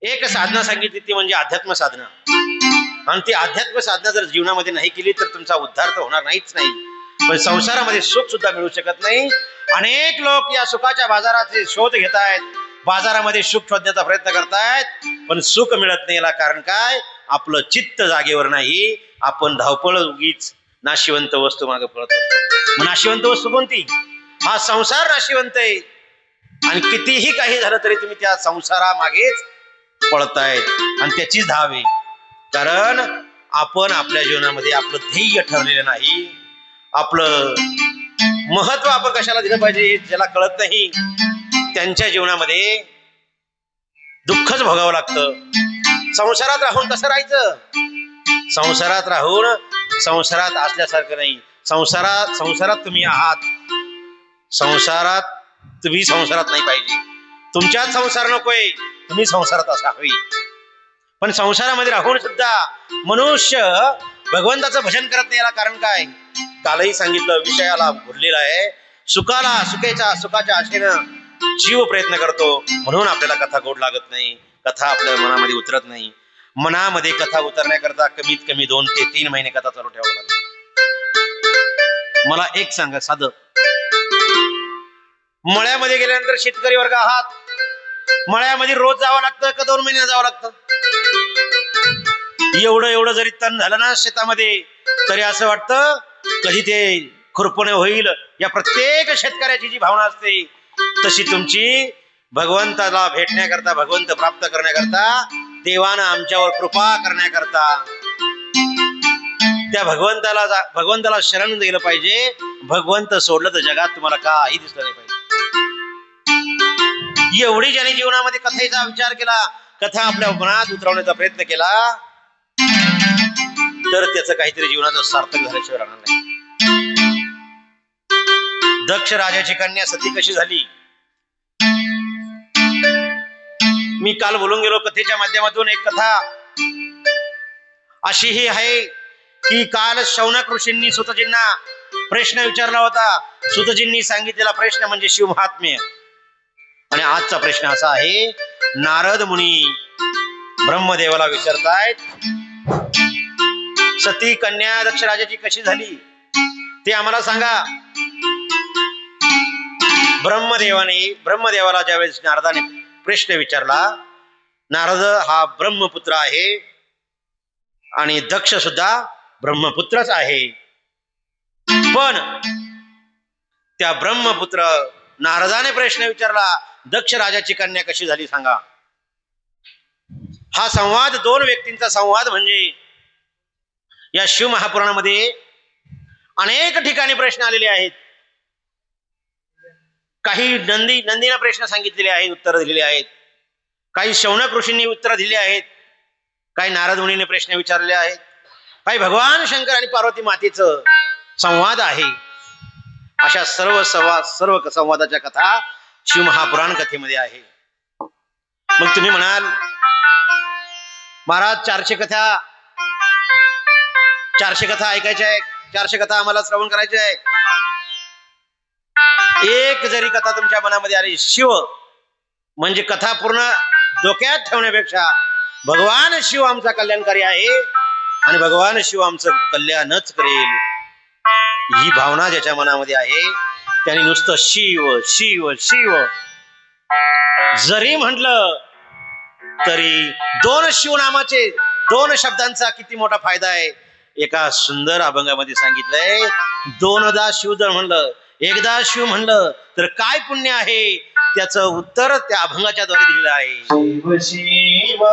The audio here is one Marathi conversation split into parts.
एक साधना सांगितली ती म्हणजे अध्यात्म साधना, आणि ती अध्यात्म साधना जर जीवनामध्ये नाही केली तर तुमचा उद्धार तर होणार नाहीच नाही, पण संसारामध्ये सुख सुद्धा मिळू शकत नाही. अनेक लोक या सुखाच्या बाजाराचे शोध घेत आहेत, बाजारामध्ये सुख शोधण्याचा प्रयत्न करतायत, पण सुख मिळत नाही. याला कारण काय? आपलं चित्त जागेवर नाही, आपण धावपळ उगीच नाशिवंत वस्तू मागे पळत असतो. नाशिवंत वस्तू कोणती? हा संसार नाशिवंत आहे, आणि कितीही काही झालं तरी तुम्ही त्या संसारामागेच पळतायत, आणि त्याचीच धाव आहे. कारण आपण आपल्या जीवनामध्ये आपलं ध्येय ठरलेलं नाही, आपलं महत्व आपण कशाला दिलं पाहिजे ज्याला कळत नाही, त्यांच्या जीवनामध्ये दुःखच भोगावं लागतं. संसारात राहून कसं राहायचं? संसारात राहून संसारात असल्यासारखं नाही. संसारात तुम्ही आहात, संसारात तुम्ही संसारात नाही पाहिजे. तुमच्यात संसार नकोय, तुम्ही संसारात असावी. पण संसारामध्ये राहून सुद्धा मनुष्य भगवंताचं भजन करत नाही. याला कारण काय? कालही सांगितलं, विषयाला भरलेला आहे. सुखाच्या आशेनं जीव प्रयत्न करतो, म्हणून आपल्याला कथा गोड लागत नाही, कथा आपल्या मनामध्ये उतरत नाही. मनामध्ये कथा उतरण्याकरता कमीत कमी 2 ते 3 महिने कथा चालू ठेवावं लागेल. मला एक सांगा, साधं मळ्यामध्ये गेल्यानंतर शेतकरी वर्ग आहात, मळ्यामध्ये रोज जावं लागतं का 2 महिने जावं लागतं? एवढं जरी तण झालं ना शेतामध्ये, तरी असं वाटतं कधी ते खुरपणे होईल. या प्रत्येक शेतकऱ्याची जी भावना असते, तशी तुमची भगवंताला भेटण्याकरता, भगवंत प्राप्त करण्याकरता, देवानं आमच्यावर कृपा करण्याकरता, त्या भगवंताला शरण गेलं पाहिजे. भगवंत सोडलं तर जगात तुम्हाला काही दिसलं नाही पाहिजे. एवढी ज्याने जीवनामध्ये कथेचा विचार केला, कथा आपल्या मनात उतरवण्याचा प्रयत्न केला, तर त्याचं काहीतरी जीवनाचं सार्थक झाल्याशिवाय राहणार नाही. दक्ष राजाची कन्या सती कशी झाली? मी काल बोलून गेलो कथेच्या माध्यमातून. एक कथा अशीही आहे की काल शौनक ऋषींनी सुतजींना प्रश्न विचारला होता. सुतजींनी सांगितलेला प्रश्न म्हणजे शिवमहात्म्य. आणि आजचा प्रश्न असा आहे, नारद मुनी ब्रह्मदेवाला विचारतायत, सती कन्या दक्ष राजाची कशी झाली ते आम्हाला सांगा. ब्रह्मदेवाला ज्यावेळेस नारदाने प्रश्न विचारला, नारद हा ब्रह्मपुत्र आहे आणि दक्ष सुद्धा ब्रह्मपुत्रच आहे, पण त्या ब्रह्मपुत्र नारदाने प्रश्न विचारला, दक्ष राजाची कन्या कशी झाली सांगा. हा संवाद 2 व्यक्तींचा संवाद म्हणजे या शिव महापुराणामध्ये अनेक ठिकाणी प्रश्न आलेले आहेत. काही नंदीने प्रश्न सांगितलेले आहेत, उत्तर दिलेले आहेत. काही शौनक ऋषींनी उत्तर दिले आहेत. काही नारद मुनीने प्रश्न विचारले आहेत. काही भगवान शंकर आणि पार्वती मातेचं संवाद आहे. अशा सर्व संवादाच्या कथा शिव महापुराण कथेमध्ये आहे. मग तुम्ही म्हणाल, महाराज 400 कथा ऐकायच्या आहे, 400 कथा आम्हाला श्रवण करायचे आहे. एक जरी कथा तुमच्या मनामध्ये आली, शिव म्हणजे कथा पूर्ण डोक्यात ठेवण्यापेक्षा भगवान शिव आमचा कल्याणकारी आहे आणि भगवान शिव आमचं कल्याणच करेल, ही भावना ज्याच्या मनामध्ये आहे त्याने नुसतं शिव शिव शिव जरी म्हटलं तरी 2 शिवनामाचे 2 शब्दांचा किती मोठा फायदा आहे. एका सुंदर अभंगामध्ये सांगितलंय, 2दा शिव जर म्हणलं, 1दा शिव म्हणलं तर काय पुण्य आहे, त्याचं उत्तर त्या अभंगाच्या द्वारे दिलेलं आहे. शिव शिवा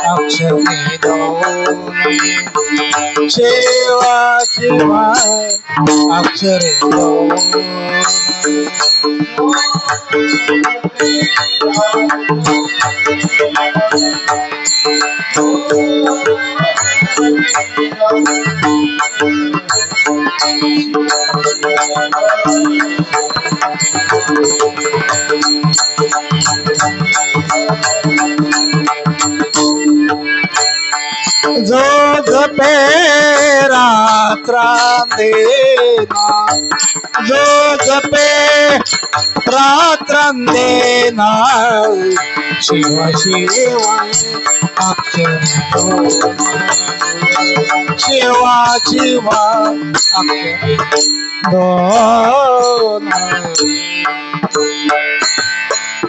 अक्षरे दोनी, शिवा शिवा अक्षरे जो जपे रात्रांदेना जो जपे रात्रांदेना शिव शिवा अक्षर शिवा शिवा अक्षर दोन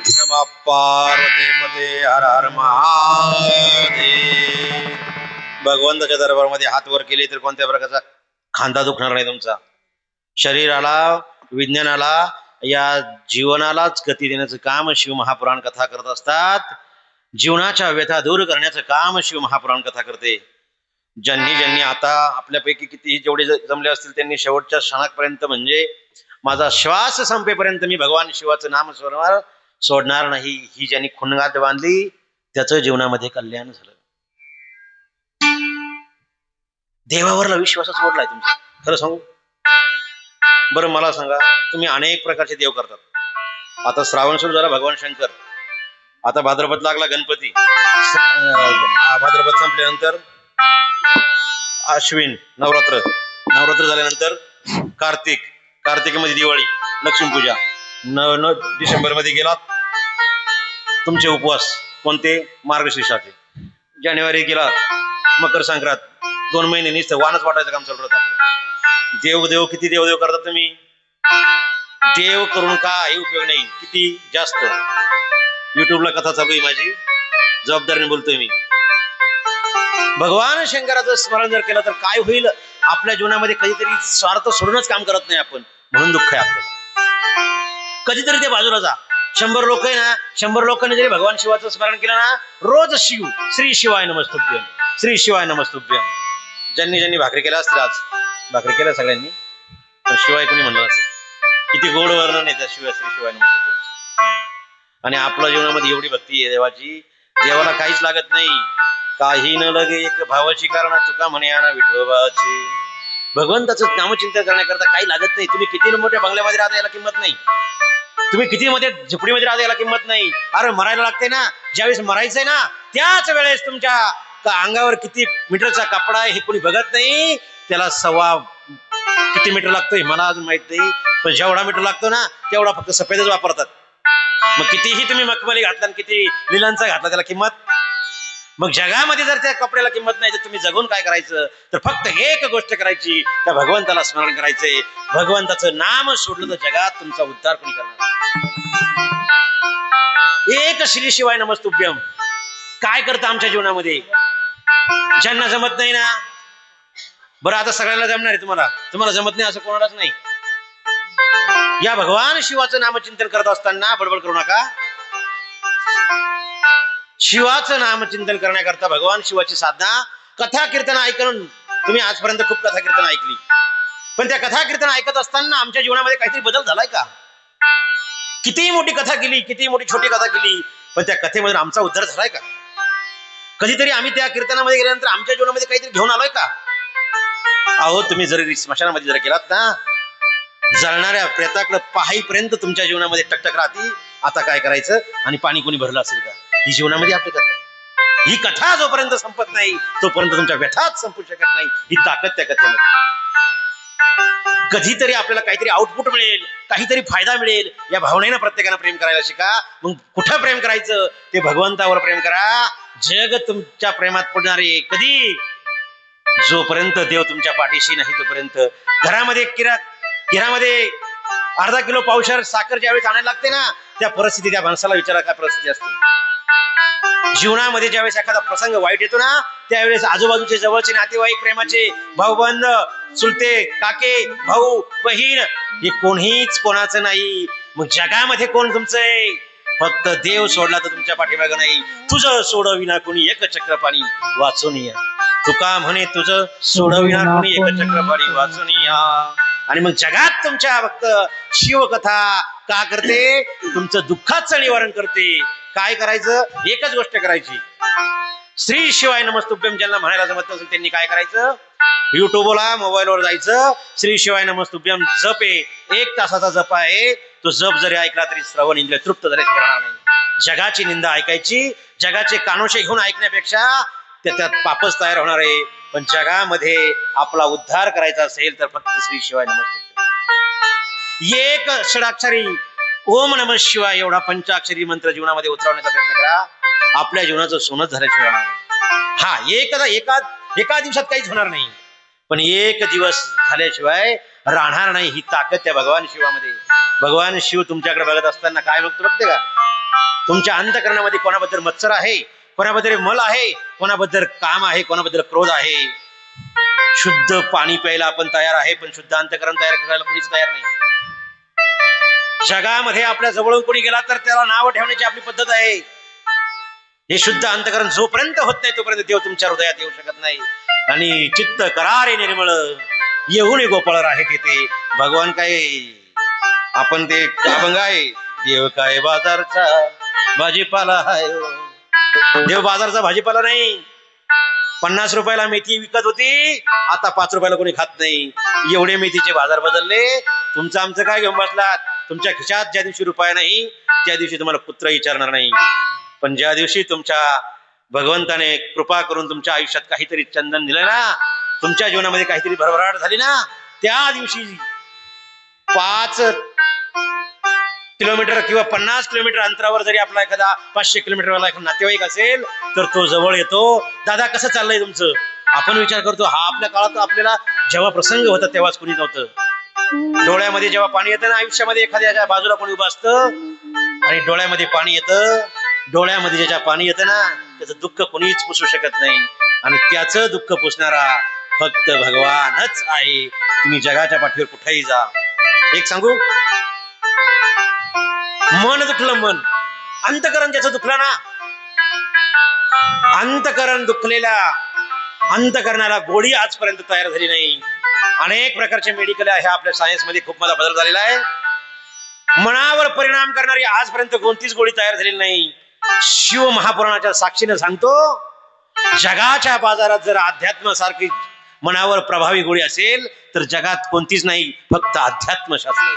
नमः पार्वती पते हर हर महादेव. भगवंताच्या दरबारामध्ये हात वर केले तर कोणत्या प्रकारचा खांदा दुखणार नाही तुमचा. शरीराला, विज्ञानाला, या जीवनालाच गती देण्याचं काम शिव महापुराण कथा करत असतात. जीवनाच्या व्यथा दूर करण्याचं काम शिव महापुराण कथा करते. ज्यांनी आता आपल्यापैकी कितीही जेवढे जमले असतील त्यांनी शेवटच्या क्षणापर्यंत म्हणजे माझा श्वास संपेपर्यंत मी भगवान शिवाचं नाम सोडणार नाही ही ज्यांनी खुणगात बांधली त्याचं जीवनामध्ये कल्याण झालं. देवावरला विश्वासच सोडलाय तुमचा. खरं सांगू बरं, मला सांगा, तुम्ही अनेक प्रकारचे देव करतात. आता श्रावण सुरू झाला, भगवान शंकर. आता भाद्रपद लागला, गणपती. भाद्रपद संपल्यानंतर अश्विन, नवरात्र झाल्यानंतर कार्तिकीमध्ये दिवाळी, लक्ष्मीपूजा. डिसेंबर मध्ये गेलात तुमचे उपवास कोणते, मार्गशीर्षाचे. जानेवारी गेला मकर संक्रांत. 2 महिने नुसतं वानच वाटायचं काम चालू राहतं आपलं. देव किती देव करतात तुम्ही. देव करून काही उपयोग नाही. किती जास्त युट्यूबला कथा चालू आहे माझी, जबाबदारीने बोलतोय मी. भगवान शंकराचं स्मरण जर केलं तर काय होईल. आपल्या जीवनामध्ये कधीतरी स्वार्थ सोडूनच काम करत नाही आपण, म्हणून दुःख आहे आपल्याला. कधीतरी ते बाजूला जा. 100 लोक आहे ना, 100 लोकांनी जरी भगवान शिवाचं स्मरण केलं ना, रोज शिव श्री शिवाय नमस्तुभ्यम, श्री शिवाय नमस्तुभ्यम. ज्यांनी भाकरी केल्या असतील, आज भाकरी केल्या सगळ्यांनी, पण शिवाय कोणी म्हणलं असेल. किती गोड वर्णन आहे त्या शिवाय श्री शिवाय नमस्तुभ्यम. आणि आपल्या जीवनामध्ये एवढी भक्ती आहे देवाची, देवाला काहीच लागत नाही. काही न लगे एक भावाची कारण तुका म्हणे आणा विठोबाची. भगवंताचं नामचिंतन करण्याकरता काही लागत नाही. तुम्ही किती मोठ्या बंगल्यामध्ये राहता याला किंमत नाही. तुम्ही किती मध्ये झोपडीमध्ये राहता याला किंमत नाही. अरे मरायला लागते ना, ज्यावेळेस मरायचंय ना त्याच वेळेस तुमच्या अंगावर किती मीटरचा कपडा आहे हे कोणी बघत नाही. त्याला किती मीटर लागतोय मला अजून माहित नाही, पण जेवढा मीटर लागतो ना तेवढा फक्त सफेदच वापरतात. मग कितीही तुम्ही मखमली घातला, किती लिलांचा घातला, त्याला किंमत. मग जगामध्ये जर त्या कपड्याला किंमत नाही तर तुम्ही जगून काय करायचं. तर फक्त एक गोष्ट करायची, त्या भगवंताला स्मरण करायचंय. भगवंताचं नाम सोडलं तर जगात तुमचा उद्धार कोणी करणार. एक श्री शिवाय नमस्तुभ्यम काय करतं आमच्या जीवनामध्ये. ज्यांना जमत नाही ना, बरं आता सगळ्यांना जमणार आहे. तुम्हाला जमत नाही असं कोणालाच नाही. या भगवान शिवाचं नामचिंतन करत असताना बडबड करू नका. शिवाचं नामचिंतन करण्याकरता भगवान शिवाची साधना, कथा कीर्तन ऐकून तुम्ही आजपर्यंत खूप कथा कीर्तन ऐकली, पण त्या कथा कीर्तन ऐकत असताना आमच्या जीवनामध्ये काहीतरी बदल झालाय का. कितीही मोठी कथा केली, कितीही मोठी छोटी कथा केली, पण त्या कथेमध्ये आमचा उद्धार झालाय का. कधीतरी आम्ही त्या कीर्तनामध्ये गेल्यानंतर आमच्या जीवनामध्ये काहीतरी घेऊन आलोय का. अहो तुम्ही जरी स्मशानामध्ये जर गेलात ना, जळणाऱ्या प्रेताकडे पाहाईपर्यंत तुमच्या जीवनामध्ये टकटक राहती. आता काय करायचं आणि पाणी कोणी भरलं असेल का, ही जीवनामध्ये आपली कथा. ही कथा जोपर्यंत संपत नाही तोपर्यंत तुमच्या व्यथाच संपू शकत नाही. ही ताकद त्या कथेमध्ये. कधीतरी आपल्याला काहीतरी आउटपुट मिळेल, काहीतरी फायदा मिळेल, या भावनेनं प्रत्येकानं प्रेम करायला शिका. मग कुठं प्रेम करायचं, ते भगवंतावर प्रेम करा. जग तुमच्या प्रेमात पडणारे कधी, जोपर्यंत देव तुमच्या पाठीशी नाही तोपर्यंत. घरामध्ये किरामध्ये अर्धा किलो पावशेर साखर ज्यावेळेस आणायला लागते ना, त्या परिस्थिती त्या माणसाला विचारा काय परिस्थिती असते. जीवनामध्ये ज्यावेळेस एखादा प्रसंग वाईट येतो ना, त्यावेळेस आजूबाजूचे जवळचे नातेवाईक, प्रेमाचे भाऊबंद, चुलते, काके, भाऊ, बहीण, हे कोणीच कोणाचं नाही. मग जगामध्ये कोण तुमचं आहे. फक्त देव सोडला तर तुमच्या पाठीमागं नाही. तुझं सोडविना कोणी एक चक्रपाणी वाचून या. तुका म्हणे तुझं सोडविना कोणी एक चक्रपाणी वाचून या. आणि मग जगात तुमच्या फक्त शिवकथा का करते, तुमचं दुःखाचं निवारण करते. काय करायचं, एकच गोष्ट करायची. श्री शिवाय नमस्तुभ्यम ज्यांना म्हणायला जमत नसेल त्यांनी काय करायचं, युट्यूबला मोबाईलवर जायचं. श्री शिवाय नमस्तुभ्यम जप आहे, 1 तासाचा जप आहे. तो जप जरी ऐकला तरी श्रवण इंद्रिय तृप्त झाल्याशिवाय राहणार नाही. जगाची निंदा ऐकायची, जगाचे कानोशे घेऊन ऐकण्यापेक्षा त्यात पापच तयार होणार आहे. पण जगामध्ये आपला उद्धार करायचा असेल तर फक्त श्री शिवाय नमस्ते, एक षडाक्षरी ओम नमः शिवाय एवढा पंचाक्षरी मंत्र जीवनामध्ये उतरवण्याचा प्रयत्न करा. आपल्या जीवनाचं सोनच झाल्याशिवाय होणार नाही. हा एका दिवसात काहीच होणार नाही, पण एक दिवस झाल्याशिवाय राहणार नाही. ही ताकद त्या भगवान शिवामध्ये. भगवान शिव तुमच्याकडे बघत असताना काय बघते का? तुमच्या अंतःकरणामध्ये कोणाबद्दल मत्सर आहे, कोणाबद्दल मल आहे, कोणाबद्दल काम आहे, कोणाबद्दल क्रोध आहे. शुद्ध पाणी प्यायला आपण तयार आहे, पण शुद्ध अंतःकरण तयार करायला कोणीच तयार नाही. जगामध्ये आपल्या जवळून कोणी गेला तर त्याला नाव ठेवण्याची आपली पद्धत आहे. हे शुद्ध अंतःकरण जोपर्यंत होत नाही तोपर्यंत देव तुमच्या हृदयात येऊ शकत नाही. आणि चित्त करारे निर्मळ येऊन गोपाळ राहे तेथे. भगवान काय आपण ते अभंग आहे, देव काय बाजारचा भाजीपाला आहे. देव बाजारचा भाजीपाला नाही. 50 रुपयाला मेथी विकत होती, आता 5 रुपयाला कोणी खात नाही. एवढे मेथीचे बाजार बदलले. तुमचं आमचं काय घेऊन बसलात? तुमच्या खिशात ज्या दिवशी रुपया नाही त्या दिवशी तुम्हाला पुत्र विचारणार नाही. पण ज्या दिवशी तुमच्या भगवंताने कृपा करून तुमच्या आयुष्यात काहीतरी चंदन दिलं ना, तुमच्या जीवनामध्ये काहीतरी भरभराट झाली ना, त्या दिवशी 5 किलोमीटर किंवा 50 किलोमीटर अंतरावर जरी आपला एखादा 500 किलोमीटरवाला एखादा नातेवाईक असेल तर तो जवळ येतो. दादा कसं चाललंय तुमचं? आपण विचार करतो हा आपल्या काळात आपल्याला जेव्हा प्रसंग होता तेव्हाच कोणी नव्हतं. डोळ्यामध्ये जेव्हा पाणी येतं ना, आयुष्यामध्ये एखाद्याच्या बाजूला कोणी उभं असतं आणि डोळ्यामध्ये पाणी येतं, डोळ्यामध्ये ज्याच्या पाणी येतं ना त्याचं दुःख कोणीच पुसू शकत नाही. आणि त्याचं दुःख पुसणारा फक्त भगवानच आहे. तुम्ही जगाच्या पाठीवर कुठेही जा. एक सांगू, मन दुखलं, मन अंतकरण ज्याचं दुखलं ना, अंतकरण दुखलेल्या अंतकरणाला गोळी आजपर्यंत तयार झाली नाही. अनेक प्रकारचे मेडिकल आहे आपल्या सायन्स मध्ये, खूप मोठा बदल झालेला आहे. मनावर परिणाम करणारी आजपर्यंत कोणतीच गोळी तयार झालेली नाही. शिव महापुराणाच्या साक्षीने सांगतो, जगाच्या बाजारात जर अध्यात्म सारखी मनावर प्रभावी गोळी असेल तर जगात कोणतीच नाही, फक्त अध्यात्मशास्त्र.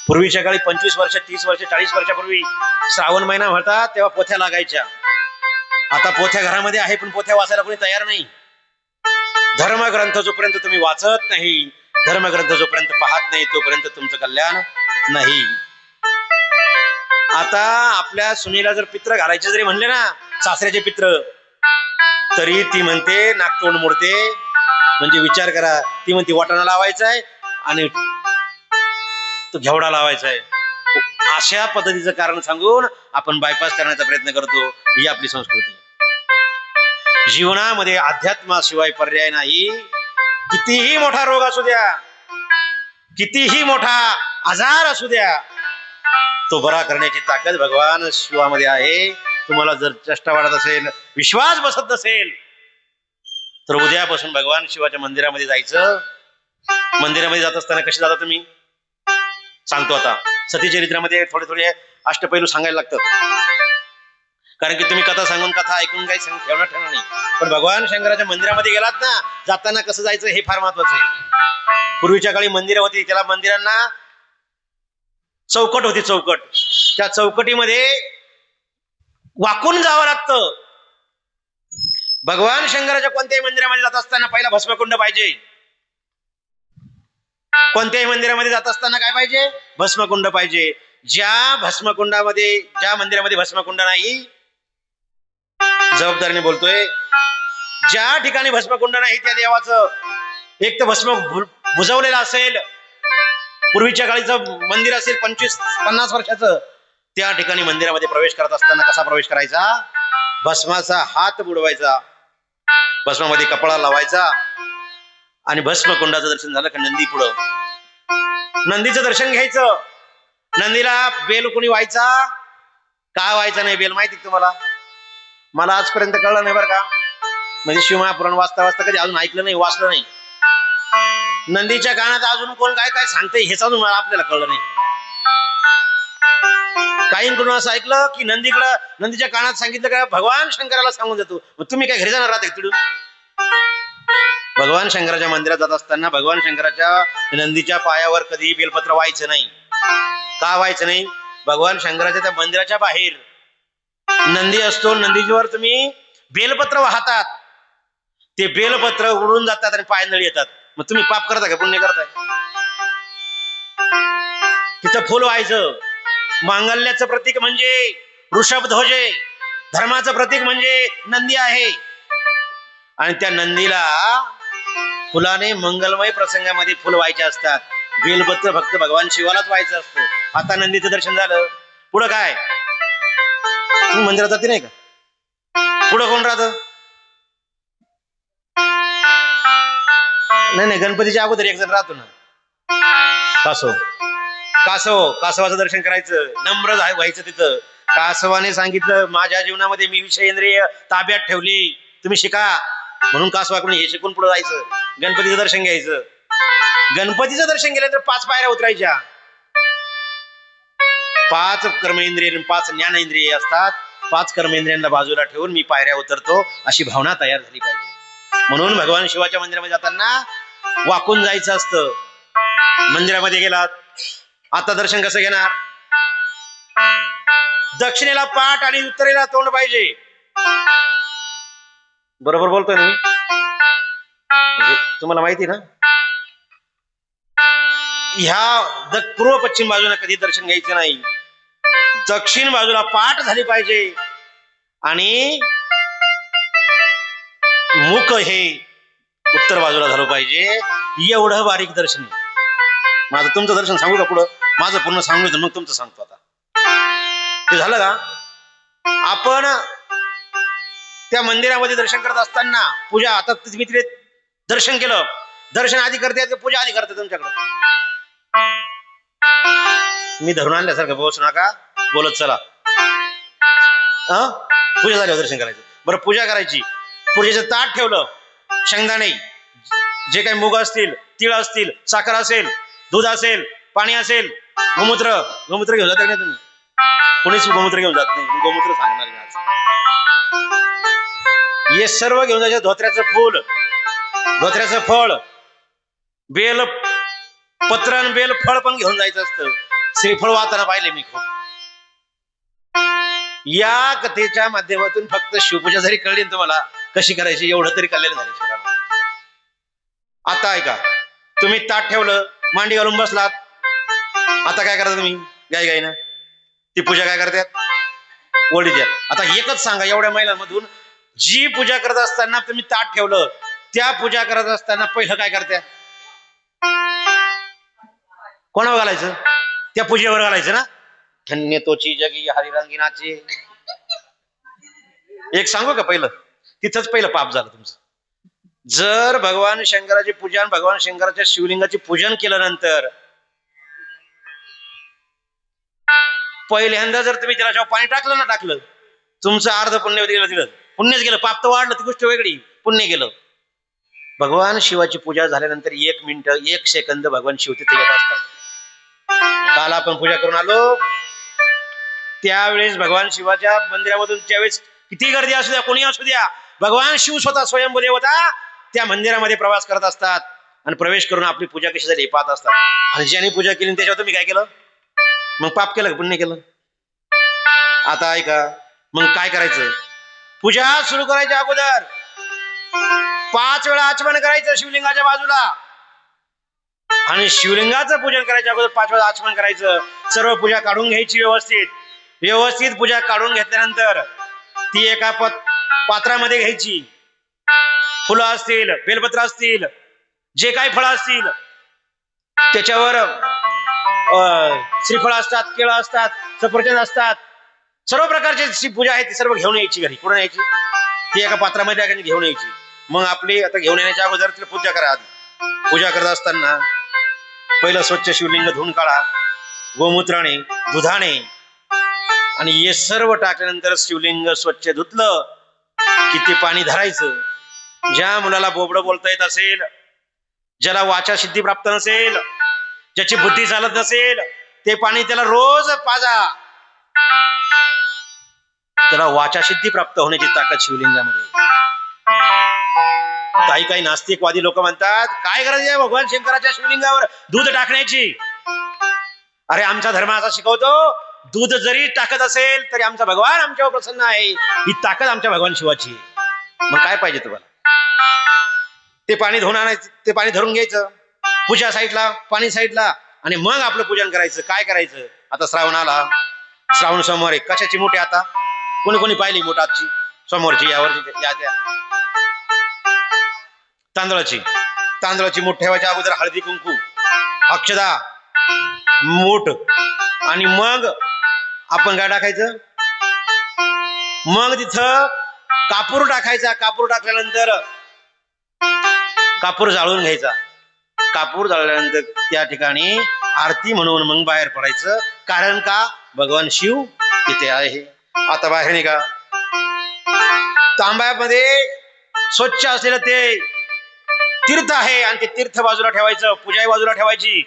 पूर्वीच्या काळी 25 वर्ष 30 वर्ष 40 वर्षापूर्वी श्रावण महिना होता तेव्हा पोथ्या लागायच्या. आता पोथ्या घरामध्ये आहे पण पोथ्या वाचायला कोणी तयार नाही. धर्मग्रंथ जोपर्यंत तुम्ही वाचत नाही, धर्मग्रंथ जोपर्यंत पाहत नाही तोपर्यंत तुमचं कल्याण नाही. आता आपल्या सुनेला जर पित्र घालायचे जरी म्हणले ना, सासऱ्याचे पित्र, तरी ती म्हणते नाकतोंड मोडते. म्हणजे विचार करा, ती म्हणते वाटाणा लावायचा आहे आणि तो घेवडा लावायचा आहे. अशा पद्धतीचं कारण सांगून आपण बायपास करण्याचा प्रयत्न करतो. ही आपली संस्कृती. जीवनामध्ये अध्यात्माशिवाय पर्याय नाही. कितीही मोठा रोग असू द्या, कितीही मोठा आजार असू द्या, तो बरा करण्याची ताकद भगवान शिवामध्ये आहे. तुम्हाला जर चेष्टा वाटत असेल, विश्वास बसत नसेल, तर उद्यापासून भगवान शिवाच्या मंदिरामध्ये जायचं. मंदिरामध्ये जात असताना कसे जाता तुम्ही सांगतो. आता सतीचरित्रामध्ये थोडे थोडे अष्टपैलू सांगायला लागतात, कारण की तुम्ही कथा सांगून कथा ऐकून काही ठेवणार नाही. पण भगवान शंकराच्या मंदिरामध्ये गेलात ना, जाताना कसं जायचं हे फार महत्वाचं आहे. पूर्वीच्या काळी मंदिरं होती, त्याला मंदिरांना चौकट होती, चौकट. त्या चौकटीमध्ये वाकून जावं लागतं. भगवान शंकराच्या कोणत्याही मंदिरामध्ये जात असताना पहिला भस्मकुंड पाहिजे. कोणत्याही मंदिरामध्ये जात असताना काय पाहिजे? भस्मकुंड पाहिजे. ज्या मंदिरामध्ये भस्मकुंड नाही, जबाबदारीने बोलतोय, ज्या ठिकाणी भस्मकुंड नाही त्या देवाचं एक तर भस्म बुजवलेलं असेल, पूर्वीच्या काळीचं मंदिर असेल 25-50 वर्षाचं, त्या ठिकाणी मंदिरामध्ये प्रवेश करत असताना कसा प्रवेश करायचा? भस्माचा हात बुडवायचा, भस्मामध्ये कपडा लावायचा आणि भस्मकुंडाचं दर्शन झालं का नंदी पुढं, नंदीचं दर्शन घ्यायचं. नंदीला बेल कोणी व्हायचा का व्हायचा नाही बेल माहिती तुम्हाला? मला आजपर्यंत कळलं नाही बरं का. म्हणजे शिवमहापुराण वाचता वाचता कधी अजून ऐकलं नाही, वाचलं नाही. नंदीच्या कानात अजून कोण काय काय सांगते हेच अजून आपल्याला कळलं नाही. काहींकडून असं ऐकलं की नंदीच्या कानात सांगितलं का भगवान शंकराला सांगून जातो. मग तुम्ही काय घरी जाणार राहता तिकडून? भगवान शंकराच्या मंदिरात जात असताना भगवान शंकराच्या नंदीच्या पायावर कधीही बेलपत्र व्हायचं नाही. का व्हायचं नाही? भगवान शंकराच्या त्या मंदिराच्या बाहेर नंदी असतो, नंदीवर तुम्ही बेलपत्र वाहतात, ते बेलपत्र उडून जातात आणि पायंदळी येतात. मग तुम्ही पाप करता का पुण्य करताय? तिथं फुल व्हायचं. मांगल्याचं प्रतीक म्हणजे वृषभध्वज आहे, धर्माचं प्रतीक म्हणजे नंदी आहे. आणि त्या नंदीला फुलाने मंगलमय प्रसंगामध्ये फुल व्हायचे असतात. बेलपत्र फक्त भगवान शिवालाच व्हायचं असतं. आता नंदीचं दर्शन झालं, पुढं काय? तुम्ही मंदिरात जाते नाही का? पुढं कोण राहत? नाही, गणपतीच्या अगोदर एक जण राहतो ना, कासवाचं दर्शन करायचं, नम्र व्हायचं तिथं. कासवाने सांगितलं, माझ्या जीवनामध्ये मी विषय इंद्रिय ताब्यात ठेवली, तुम्ही शिका. म्हणून कासवाकडून हे शिकून पुढे जायचं, गणपतीचं दर्शन घ्यायचं. गणपतीचं दर्शन गेल्यानंतर 5 पायऱ्या उतरायच्या. 5 कर्मेंद्रिय 5 ज्ञानेंद्रिय असतात. 5 कर्मेंद्रियांना बाजूला ठेवून मी पायऱ्या उतरतो, अशी भावना तयार झाली पाहिजे. म्हणून भगवान शिवाच्या मंदिरामध्ये जाताना वाकून जायचं असतं. मंदिरामध्ये गेलात, आता दर्शन कसं घेणार? दक्षिणेला पाठ आणि उत्तरेला तोंड पाहिजे. बरोबर बोलतोय ना मी? म्हणजे तुम्हाला माहिती ना, ह्या पूर्व पश्चिम बाजूला कधी दर्शन घ्यायचं नाही. दक्षिण बाजूला पाठ झाली पाहिजे आणि मुख हे उत्तर बाजूला झालं पाहिजे. एवढं बारीक दर्शन आहे. माझं तुमचं दर्शन सांगू का पुढं? माझं पूर्ण सांगू, मग तुमचं सांगतो. आता ते झालं का? आपण त्या मंदिरामध्ये दर्शन करत असताना पूजा, आता तुम्ही तिथे दर्शन केलं, दर्शन आधी करते पूजा आधी करते तुमच्याकडे. मी धरून आणल्यासारखं बसू नका, बोलत चला. पूजा झाल्यावर दर्शन करायचं. बरं, पूजा करायची, पूजेचं ताट ठेवलं, शेंगदाणे, जे काही मूग असतील, तीळ असतील, साखर असेल, दूध असेल, पाणी असेल, गोमूत्र घेऊन जात नाही तुम्ही? कोणीच गोमूत्र घेऊन जात नाही. गोमूत्र सांगणार नाही आज. हे सर्व घेऊन जायचं. धोत्र्याचं फूल, धोत्र्याचं फळ, बेल पत्र आणि बेल फळ पण घेऊन जायचं असतं. श्रीफळ वाहताना पाहिले मी खूप. या कथेच्या माध्यमातून फक्त शिवपूजा जरी कळली तुम्हाला कशी करायची, एवढं तरी कळलेलं झालं शिवराला. आता ऐका, तुम्ही ताट ठेवलं, मांडी घालून बसलात, आता काय करता तुम्ही? गाई ना ती पूजा काय करतात? ओढी द्या. आता एकच सांगा, एवढ्या महिलांमधून जी पूजा करत असताना तुम्ही ताट ठेवलं, त्या पूजा करत असताना पहिलं काय करत्या? कोणावर घालायचं? त्या पूजेवर घालायचं ना. धन्य तोची जगी हरिरंगिनाचे. एक सांगू का? पहिलं तिथंच पहिलं पाप झालं तुमचं. जर भगवान शंकराची पूजा, भगवान शंकराच्या शिवलिंगाची पूजन केल्यानंतर पहिल्यांदा जर तुम्ही त्याला पाणी टाकलं ना, टाकलं, तुमचं अर्ध पुण्य दिलं, पुण्यच गेलं. पाप तर वाढलं, ती गोष्ट वेगळी, पुण्य गेलं. भगवान शिवाची पूजा झाल्यानंतर 1 मिनिट 1 सेकंद भगवान शिव तिथे येत असतात. काल आपण पूजा करून आलो, त्यावेळेस भगवान शिवाच्या मंदिरामधून ज्यावेळेस किती गर्दी असू द्या, कोणी असू द्या, भगवान शिव स्वतः स्वयंभू देवता त्या मंदिरामध्ये प्रवास करत असतात आणि प्रवेश करून आपली पूजा कशी झाली पाहत असतात. आणि ज्याने पूजा केली त्याच्यावर तुम्ही काय केलं? मग पाप केलं का पुण्य केलं? आता ऐका, मग काय करायचं? पूजा सुरू करायच्या अगोदर 5 वेळा आचमन करायचं शिवलिंगाच्या बाजूला. आणि शिवलिंगाचं पूजन करायच्या अगोदर 5 वेळा आचमन करायचं. सर्व पूजा काढून घ्यायची व्यवस्थित पूजा काढून घेतल्यानंतर ती एका पात्रामध्ये घ्यायची. फुलं असतील, बेलपत्र असतील, जे काही फळं असतील, त्याच्यावर श्रीफळ असतात, केळं असतात, सफरचंद असतात, सर्व प्रकारची पूजा आहे ती सर्व घेऊन यायची घरी. कुठं यायची? ती एका पात्रामध्ये घेऊन यायची. मग आपली आता घेऊन येण्याच्या अगोदर तिला पूजा करा. पूजा करत असताना पहिलं स्वच्छ शिवलिंग धुवून काढा, गोमूत्राने, दुधाने, आणि हे सर्व टाकल्यानंतर शिवलिंग स्वच्छ धुतलं की ते पाणी धरायचं. ज्या मुलाला बोबडं बोलता येत असेल, ज्याला वाचा सिद्धी प्राप्त नसेल, ज्याची बुद्धी चालत नसेल, ते पाणी त्याला रोज पाजा. त्याला वाचा सिद्धी प्राप्त होण्याची ताकद शिवलिंगामध्ये. काही नास्तिकवादी लोक म्हणतात, काय गरज आहे भगवान शंकराच्या शिवलिंगावर दूध टाकण्याची? अरे, आमचा धर्म असा शिकवतो, दूध जरी टाकत असेल तरी आमचा भगवान आमच्यावर प्रसन्न आहे. ही ताकद आमच्या भगवान शिवाची आहे. मग काय पाहिजे तुम्हाला? ते पाणी धुवून आणायचं, ते पाणी धरून घ्यायचं, पूजा साईडला, पाणी साईडला, आणि मग आपलं पूजन करायचं. काय करायचं? आता श्रावण आला, श्रावण सोमवार आहे. कशाची मूठ आहे आता? कोणी कोणी पाहिली मूठ आजची, समोरची, यावरची, या त्या तांदळाची. तांदळाची मूठ ठेवायच्या अगोदर हळदी कुंकू, अक्षदा, मूठ, आणि मग आपण काय टाकायचं? मग तिथं कापूर टाकायचा. कापूर टाकल्यानंतर कापूर जाळून घ्यायचा. कापूर जाळल्यानंतर त्या ठिकाणी आरती म्हणून मग बाहेर पडायचं. कारण का? भगवान शिव तिथे आहे. आता बाहेर निघा. तांब्यामध्ये स्वच्छ असलेलं ते तीर्थ आहे आणि ते तीर्थ बाजूला ठेवायचं, पूजाही बाजूला ठेवायची.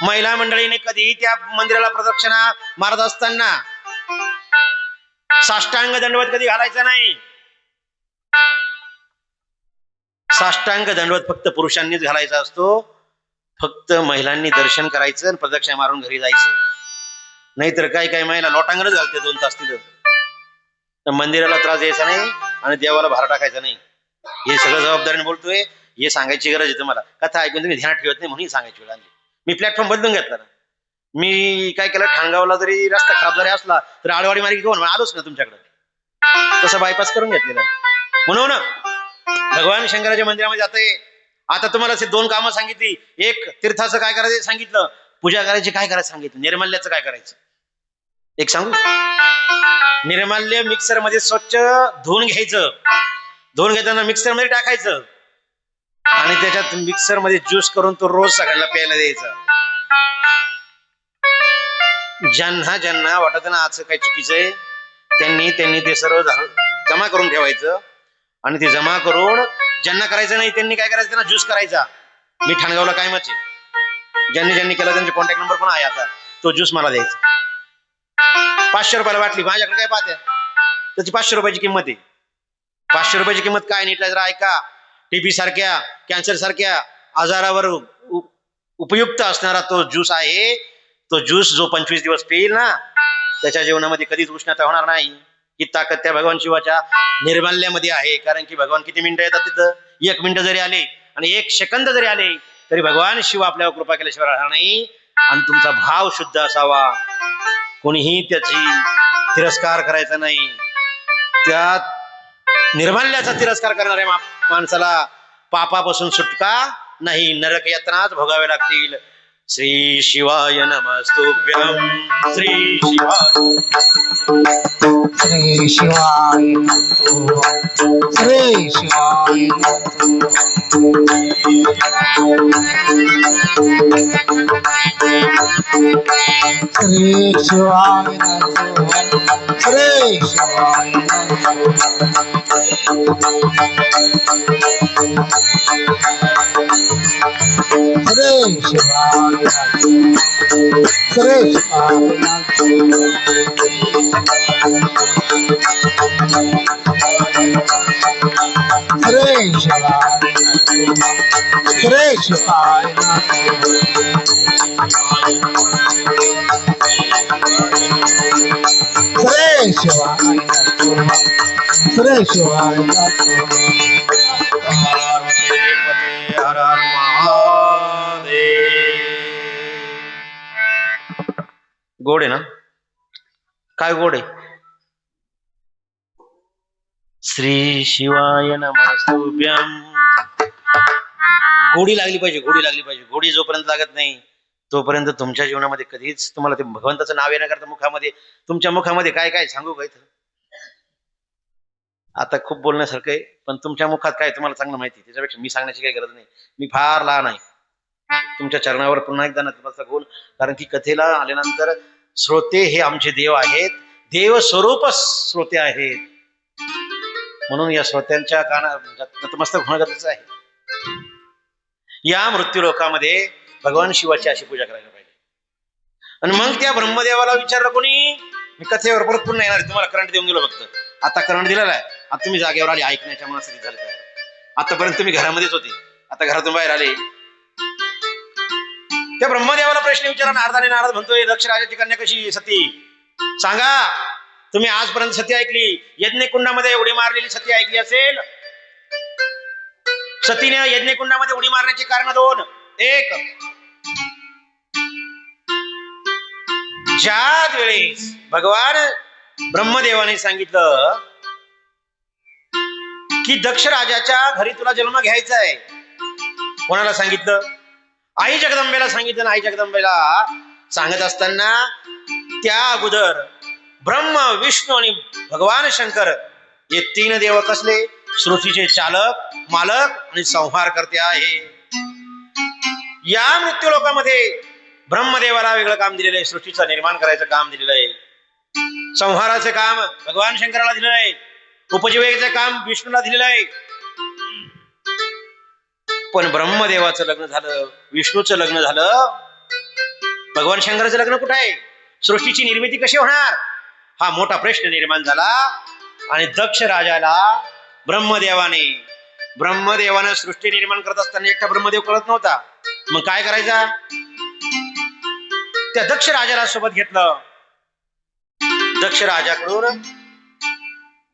महिला मंडळीने कधीही त्या मंदिराला प्रदक्षिणा मारत असताना साष्टांग दंडवत कधी घालायचा नाही. साष्टांग दंडवत फक्त पुरुषांनीच घालायचा असतो. फक्त महिलांनी दर्शन करायचं आणि प्रदक्षिणा मारून घरी जायचं. नाहीतर काही काही महिला लोटांगणच घालते 2 तास तिथं. तर मंदिराला त्रास द्यायचा नाही आणि देवाला भार टाकायचा नाही. हे सगळं जबाबदारीने बोलतोय. हे सांगायची गरज आहे तुम्हाला. कथा ऐकून तुम्ही ध्यानात ठेवत नाही म्हणून सांगायची वेळ आली. मी प्लॅटफॉर्म बदलून घेतला ना. मी काय केलं, ठाणगावला जरी रस्ता खराब जरी असला तर आडवाडी मार्गी घेऊन आलोच ना तुमच्याकडे. तसं बायपास करून घेतलेलं आहे. म्हणून भगवान शंकराच्या मंदिरामध्ये जाते. आता तुम्हाला असे 2 कामं सांगितली. एक, तीर्थाचं काय करायचं सांगितलं, पूजा करायची काय करायचं सांगितलं, निर्माल्याचं काय करायचं एक सांगू. निर्माल्य मिक्सर मध्ये स्वच्छ धुवून घ्यायचं. धुवून घेताना मिक्सर मध्ये टाकायचं आणि त्याच्यात मिक्सर मध्ये ज्यूस करून तो रोज सगळ्यांना प्यायला द्यायचा. ज्यांना ज्यांना वाटत ना आज काही चुकीचं आहे, त्यांनी ते सर्व जमा करून ठेवायचं. आणि ते जमा करून ज्यांना करायचं नाही त्यांनी काय करायचं, त्यांना ज्यूस करायचा. मी ठाणगावला कायमच आहे. ज्यांनी केलं त्यांचे कॉन्टॅक्ट नंबर पण आहे. आता तो ज्यूस मला द्यायचा. 500 रुपयाला वाटली. माझ्याकडे काय पाहत्या, त्याची 500 रुपयाची किंमत आहे. 500 रुपयाची किंमत काय नीटला जरा ऐका. टीबी सारख्या, कॅन्सर सारख्या आजारावर उपयुक्त असणारा तो ज्यूस आहे. तो ज्यूस जो 25 दिवस पिईल ना, त्याच्या जीवनामध्ये कधीच उष्णता होणार नाही. ही ताकद त्या भगवान शिवाच्या निर्माल्यामध्ये आहे. कारण की भगवान किती मिनिटं येतात तिथं? 1 मिनिट जरी आले आणि 1 सेकंद जरी आले तरी भगवान शिव आपल्यावर कृपा केल्याशिवाय राहणार नाही. आणि तुमचा भाव शुद्ध असावा. कोणीही त्याची तिरस्कार करायचा नाही. त्या निर्माल्याचा तिरस्कार करणाऱ्या माणसाला पापापासून सुटका नाही, नरक यातनाच भोगावे लागतील. श्री शिवाय नमस्तुभ्यं. श्री शिवाय. श्री शिवाय श्री शिवाय श्री शिवाय श्री शिवाय श्री शिवाय श्री गोड आहे ना? काय गोड आहे? श्री शिवाय नमस्तुभ्यं. गोडी लागली पाहिजे, गोडी लागली पाहिजे. गोडी जोपर्यंत लागत नाही तोपर्यंत तुमच्या जीवनामध्ये कधीच तुम्हाला ते भगवंताचं नाव येण्याकरता मुखामध्ये, तुमच्या मुखामध्ये काय काय सांगू का इथं? आता खूप बोलण्यासारखं आहे, पण तुमच्या मुखात काय तुम्हाला चांगलं माहिती. त्याच्यापेक्षा मी सांगण्याची काही गरज नाही. मी फार लहान आहे. तुमच्या चरणावर पुन्हा एकदा नतमस्तक होऊन, कारण की कथेला आल्यानंतर श्रोते हे आमचे देव आहेत. देव स्वरूप श्रोते आहेत. म्हणून या श्रोत्यांच्या कानात नतमस्तक होणं गरजेचं आहे. या मृत्यू लोकामध्ये भगवान शिवाची अशी पूजा करायला पाहिजे. आणि मग त्या ब्रह्मदेवाला विचारलं कोणी, मी कथेवर परत पुन्हा येणार, तुम्हाला करंट देऊन गेलो फक्त. आता करंट दिलेला आहे. आता तुम्ही जागेवर आले, ऐकण्याच्या मनस्थितीत झाले. आतापर्यंत तुम्ही घरामध्येच होते, आता घरातून बाहेर आले. त्या ब्रह्मदेवाला प्रश्न विचारा. नारदाने नारद म्हणतोय, दक्ष राजाची कन्या कशी सती सांगा. तुम्ही आजपर्यंत सती ऐकली, यज्ञकुंडामध्ये उडी मारलेली सती ऐकली असेल. सतीने यज्ञकुंडामध्ये उडी मारण्याची कारण दोन. एक, ज्या वेळेस भगवान ब्रह्मदेवाने सांगितलं की दक्ष राजाच्या घरी तुला जन्म घ्यायचा आहे, कोणाला सांगितलं? आई जगदंबेला सांगितलं. आई जगदंबेला सांगत असताना त्या अगोदर ब्रह्म, विष्णू आणि भगवान शंकर हे तीन देव कसले? सृष्टीचे चालक, मालक आणि संहार करते आहे. या मृत्यू लोकामध्ये ब्रह्मदेवाला वेगळं काम दिलेलं आहे, सृष्टीचं निर्माण करायचं काम दिलेलं आहे. संहाराचं काम भगवान शंकराला दिलेलं आहे, उपजीविकेचं काम विष्णूला दिलेलं आहे. पण ब्रह्मदेवाचं लग्न झालं, विष्णूचं लग्न झालं, भगवान शंकराचं लग्न कुठं आहे? सृष्टीची निर्मिती कशी होणार हा मोठा प्रश्न निर्माण झाला. आणि दक्ष राजाला ब्रह्मदेवानं सृष्टी निर्माण करत असताना एकटा ब्रह्मदेव कळत नव्हता. मग काय करायचा? त्या दक्ष राजाला सोबत घेतलं. दक्ष राजाकडून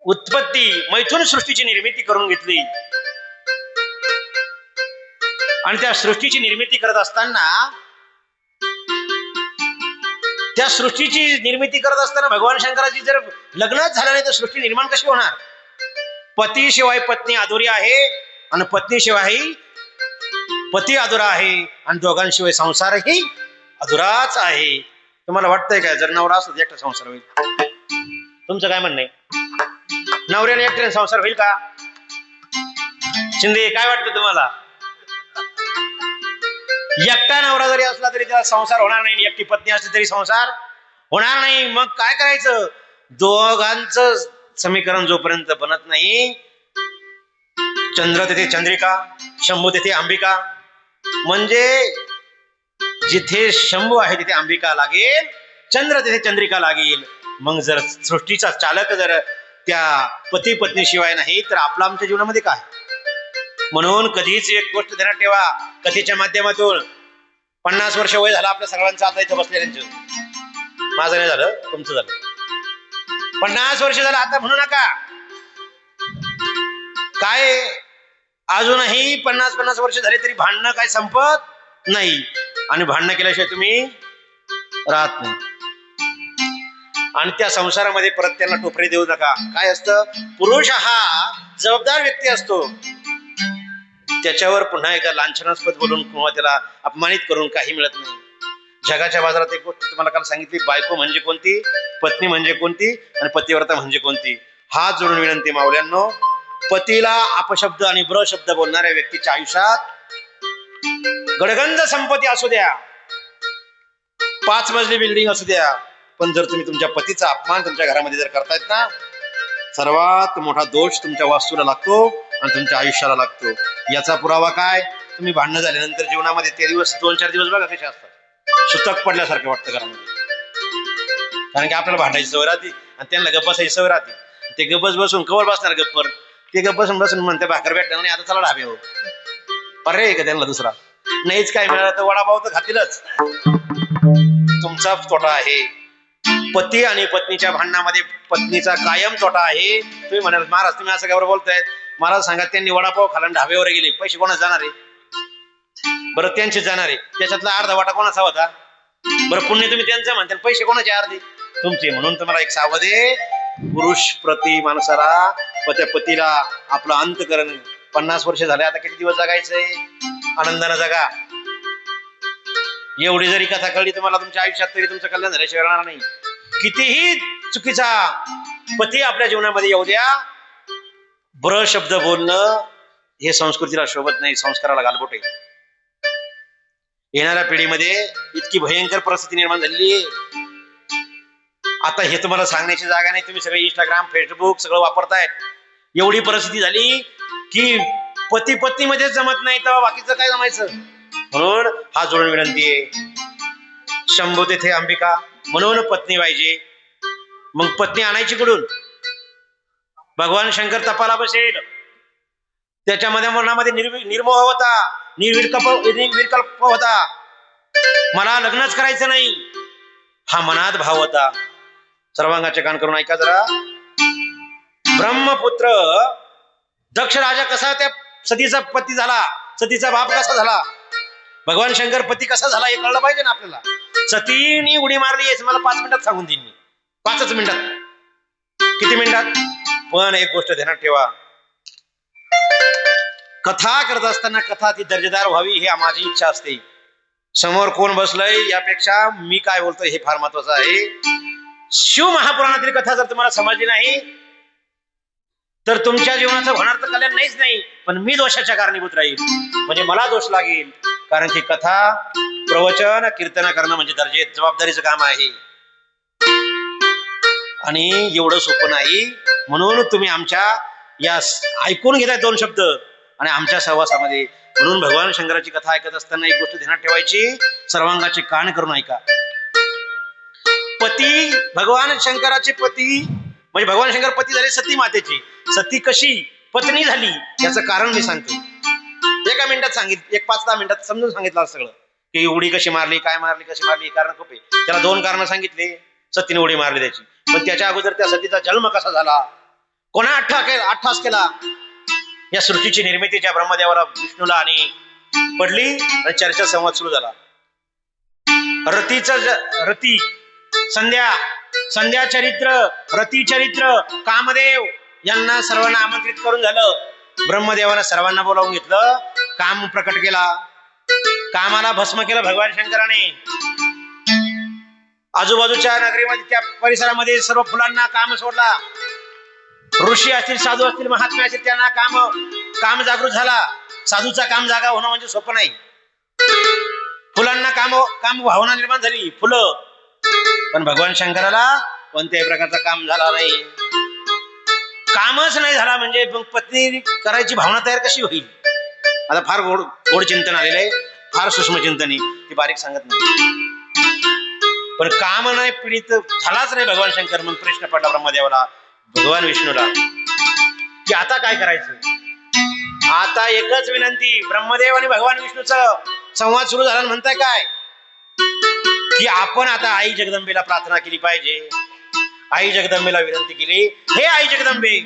उत्पत्ती, मैथून सृष्टीची निर्मिती करून घेतली. आणि त्या सृष्टीची निर्मिती करत असताना भगवान शंकराची जर लग्नच झालं नाही तर सृष्टी निर्माण कशी होणार? पतीशिवाय पत्नी अधुरी आहे आणि पत्नीशिवाय पती अधुरा आहे आणि दोघांशिवाय संसारही अधुराच आहे. तुम्हाला वाटतंय काय जर नवरा असतो एकटा संसार होईल? तुमचं काय म्हणणं आहे? नवऱ्याने एकट्याने संसार होईल का? शिंदे काय वाटतं तुम्हाला? एकटा नवरा जरी असला तरी त्याला संसार होणार नाही, एकटी पत्नी असली तरी संसार होणार नाही. मग काय करायचं? दोघांचं समीकरण जोपर्यंत बनत नाही, चंद्र तिथे चंद्रिका, शंभू तिथे अंबिका, म्हणजे जिथे शंभू आहे तिथे अंबिका लागेल, चंद्र तिथे चंद्रिका लागेल. मग जर सृष्टीचा चालक जर त्या पती पत्नी शिवाय नाही तर आपला आमच्या जीवनामध्ये काय? म्हणून कधीच एक गोष्ट ध्यानात ठेवा, कथेच्या माध्यमातून 50 वर्ष वय झालं आपल्या सगळ्यांचं, आता इथं बसलेल्यांचं. माझं नाही झालं, तुमचं झालं. 50 वर्ष झालं आता म्हणू नका. काय अजूनही 50 वर्ष झाले तरी भांडणं काय संपत नाही. आणि भांडणं केल्याशिवाय तुम्ही राहत नाही. आणि त्या संसारामध्ये परत त्यांना टोपरी देऊ नका. काय असतं? पुरुष हा जबाबदार व्यक्ती असतो, त्याच्यावर पुन्हा एकदा लांछनास्पद बोलून किंवा त्याला अपमानित करून काही मिळत नाही. जगाच्या बाजारात एक गोष्ट तुम्हाला काल सांगितली, बायको म्हणजे कोणती, पत्नी म्हणजे कोणती आणि पतिव्रता म्हणजे कोणती. हात जोडून विनंती माऊल्यांनो, पतीला अपशब्द आणि ब्र शब्द बोलणाऱ्या व्यक्तीच्या आयुष्यात गडगंज संपत्ती असू द्या, 5 मजली बिल्डिंग असू द्या, पण जर तुम्ही तुमच्या पतीचा अपमान तुमच्या घरामध्ये जर करतायत ना, सर्वात मोठा दोष तुमच्या वास्तूला लागतो आणि तुमच्या आयुष्याला लागतो. याचा पुरावा काय? तुम्ही भांडणं झाल्यानंतर जीवनामध्ये ते दिवस 2-4 दिवस बघा कसे असतात. सुतक पडल्यासारखं वाटतं घरामध्ये. कारण की आपल्याला भांडायची सवय राहते आणि त्यांना गप्प बसायची सवय राहते. ते गप्पच बसून कवर बसणार गप्पर, ते गप्प बसून म्हणते भाकर भेटणार नाही, आता चला ढाब्यावर. पर्याय का त्यांना दुसरा? नाहीच काय मिळालं तर वडापाव तर खातीलच. तुमचा तोटा आहे. पती आणि पत्नीच्या भांडणामध्ये पत्नीचा कायम तोटा आहे. तुम्ही म्हणाल महाराज तुम्ही असं काय बोलतायत? महाराज सांगा, त्यांनी वडापाव खाला ढाब्यावर गेले, पैसे कोणाच जाणार आहे? बरं त्यांचे जाणार आहे, त्याच्यातला अर्धा वाटा कोणाचा होता? बरं पुण्य तुम्ही त्यांचं म्हणता, पैसे कोणाचे? अर्धे तुमचे. म्हणून तुम्हाला एक सावध आहे, पुरुष प्रति माणसाला, त्या पतीला आपलं अंतकरण 50 वर्ष झाले, आता किती दिवस जगायचंय? आनंदानं जगा. एवढी जरी कथा कळली तुम्हाला तुमच्या आयुष्यात तरी तुमचं कल्याण झाल्याशिवाय राहणार नाही. कितीही चुकीचा पती आपल्या जीवनामध्ये येऊ द्या, ब्र शब्द बोलणं हे संस्कृतीला शोभत नाही, संस्काराला गालबोट आहे. येणाऱ्या पिढीमध्ये इतकी भयंकर परिस्थिती निर्माण झालेली आहे. आता हे तुम्हाला सांगण्याची जागा नाही, तुम्ही सगळे इंस्टाग्राम फेसबुक सगळं वापरतायत. एवढी परिस्थिती झाली की पती पत्नी मध्येच जमत नाही, तेव्हा बाकीचं काय जमायचं? म्हणून हा जोडून विनंती आहे, शंभू तेथे अंबिका, म्हणून पत्नी पाहिजे. मग पत्नी आणायची कुठून? भगवान शंकर तपाला बसेल, त्याच्यामध्ये मनामध्ये निर्मोह होता, निर्विकल्प होता, मला लग्नच करायचं नाही हा मनात भाव होता. सर्वांगाचे कान करून ऐका जरा. ब्रह्मपुत्र दक्ष राजा कसा त्या सतीचा पती झाला, सतीचा बाप कसा झाला, भगवान शंकर पती कसा झाला हे कळलं पाहिजे ना आपल्याला. सतीने उडी मारली याच मला 5 मिनिटात सांगून देईन मी. 5च मिनिटात. किती मिनिटात? पण एक गोष्ट ध्यानात ठेवा, कथा करत असताना कथा ती दर्जेदार व्हावी ही माझी इच्छा असते. समोर कोण बसलंय यापेक्षा मी काय बोलतोय हे फार महत्वाचं आहे. शिव महापुराणातील कथा जर तुम्हाला समजली नाही तर तुमच्या जीवनाचं होणार तर कल्याण नाहीच नाही, पण मी दोषाच्या कारणीभूत राहील, म्हणजे मला दोष लागेल. कारण की कथा प्रवचन कीर्तन करणं म्हणजे दर्जे जबाबदारीचं काम आहे आणि एवढं सोपं नाही. म्हणून तुम्ही आमच्या या ऐकून घेताय 2 शब्द आणि आमच्या सहवासामध्ये. म्हणून भगवान शंकराची कथा ऐकत असताना एक गोष्ट ध्यानात ठेवायची, सर्वांगाचे कान करून ऐका. पती भगवान शंकराचे पती म्हणजे भगवान शंकर पती झाले सती मातेची. सती कशी पत्नी झाली याचं कारण मी सांगतो. एका मिनिटात सांगितलं, 5-10 मिनिटात समजून सांगितलं सगळं की उडी कशी मारली, काय मारली, कशी मारली. कारण खूप आहे त्याला. 2 कारण सांगितले, सतीने उडी मारली त्याची. पण त्याच्या अगोदर त्या सतीचा जन्म कसा झाला, कोणा अट्टहास केला, या सृष्टीची निर्मिती ज्या ब्रह्मदेवाला विष्णूला आणि पडली आणि चर्चा संवाद सुरू झाला. रती संध्या चरित्र, रती चरित्र, कामदेव यांना सर्वांना आमंत्रित करून झालं. ब्रह्मदेवानं सर्वांना बोलावून घेतलं, काम प्रकट केला, कामाला भस्म केलं भगवान शंकराने. आजूबाजूच्या नगरीमध्ये त्या परिसरामध्ये सर्व फुलांना काम सोडला. ऋषी असतील, साधू असतील, महात्मे असतील, त्यांना काम जागृत झाला. साधूचा काम जागा होणं म्हणजे सोपं नाही. फुलांना काम भावना निर्माण झाली, फुलं. पण भगवान शंकराला कोणत्याही प्रकारचं काम झाला नाही. कामच नाही झाला म्हणजे मग पत्नी करायची भावना तयार कशी होईल. आता फार गोड चिंतन आलेलं आहे, फार सूक्ष्म चिंतन आहे, ती बारीक सांगत नाही. पण काम नाही पीडित झालाच नाही भगवान शंकर. मग प्रश्न पडला ब्रह्मदेवाला, भगवान विष्णूला, की आता काय करायचं. आता एकच विनंती. ब्रह्मदेव आणि भगवान विष्णूचा संवाद सुरू झाला. म्हणताय काय की आपण आता आई जगदंबेला प्रार्थना केली पाहिजे. आई जगदंबेला विनंती केली, हे आई जगदंबे,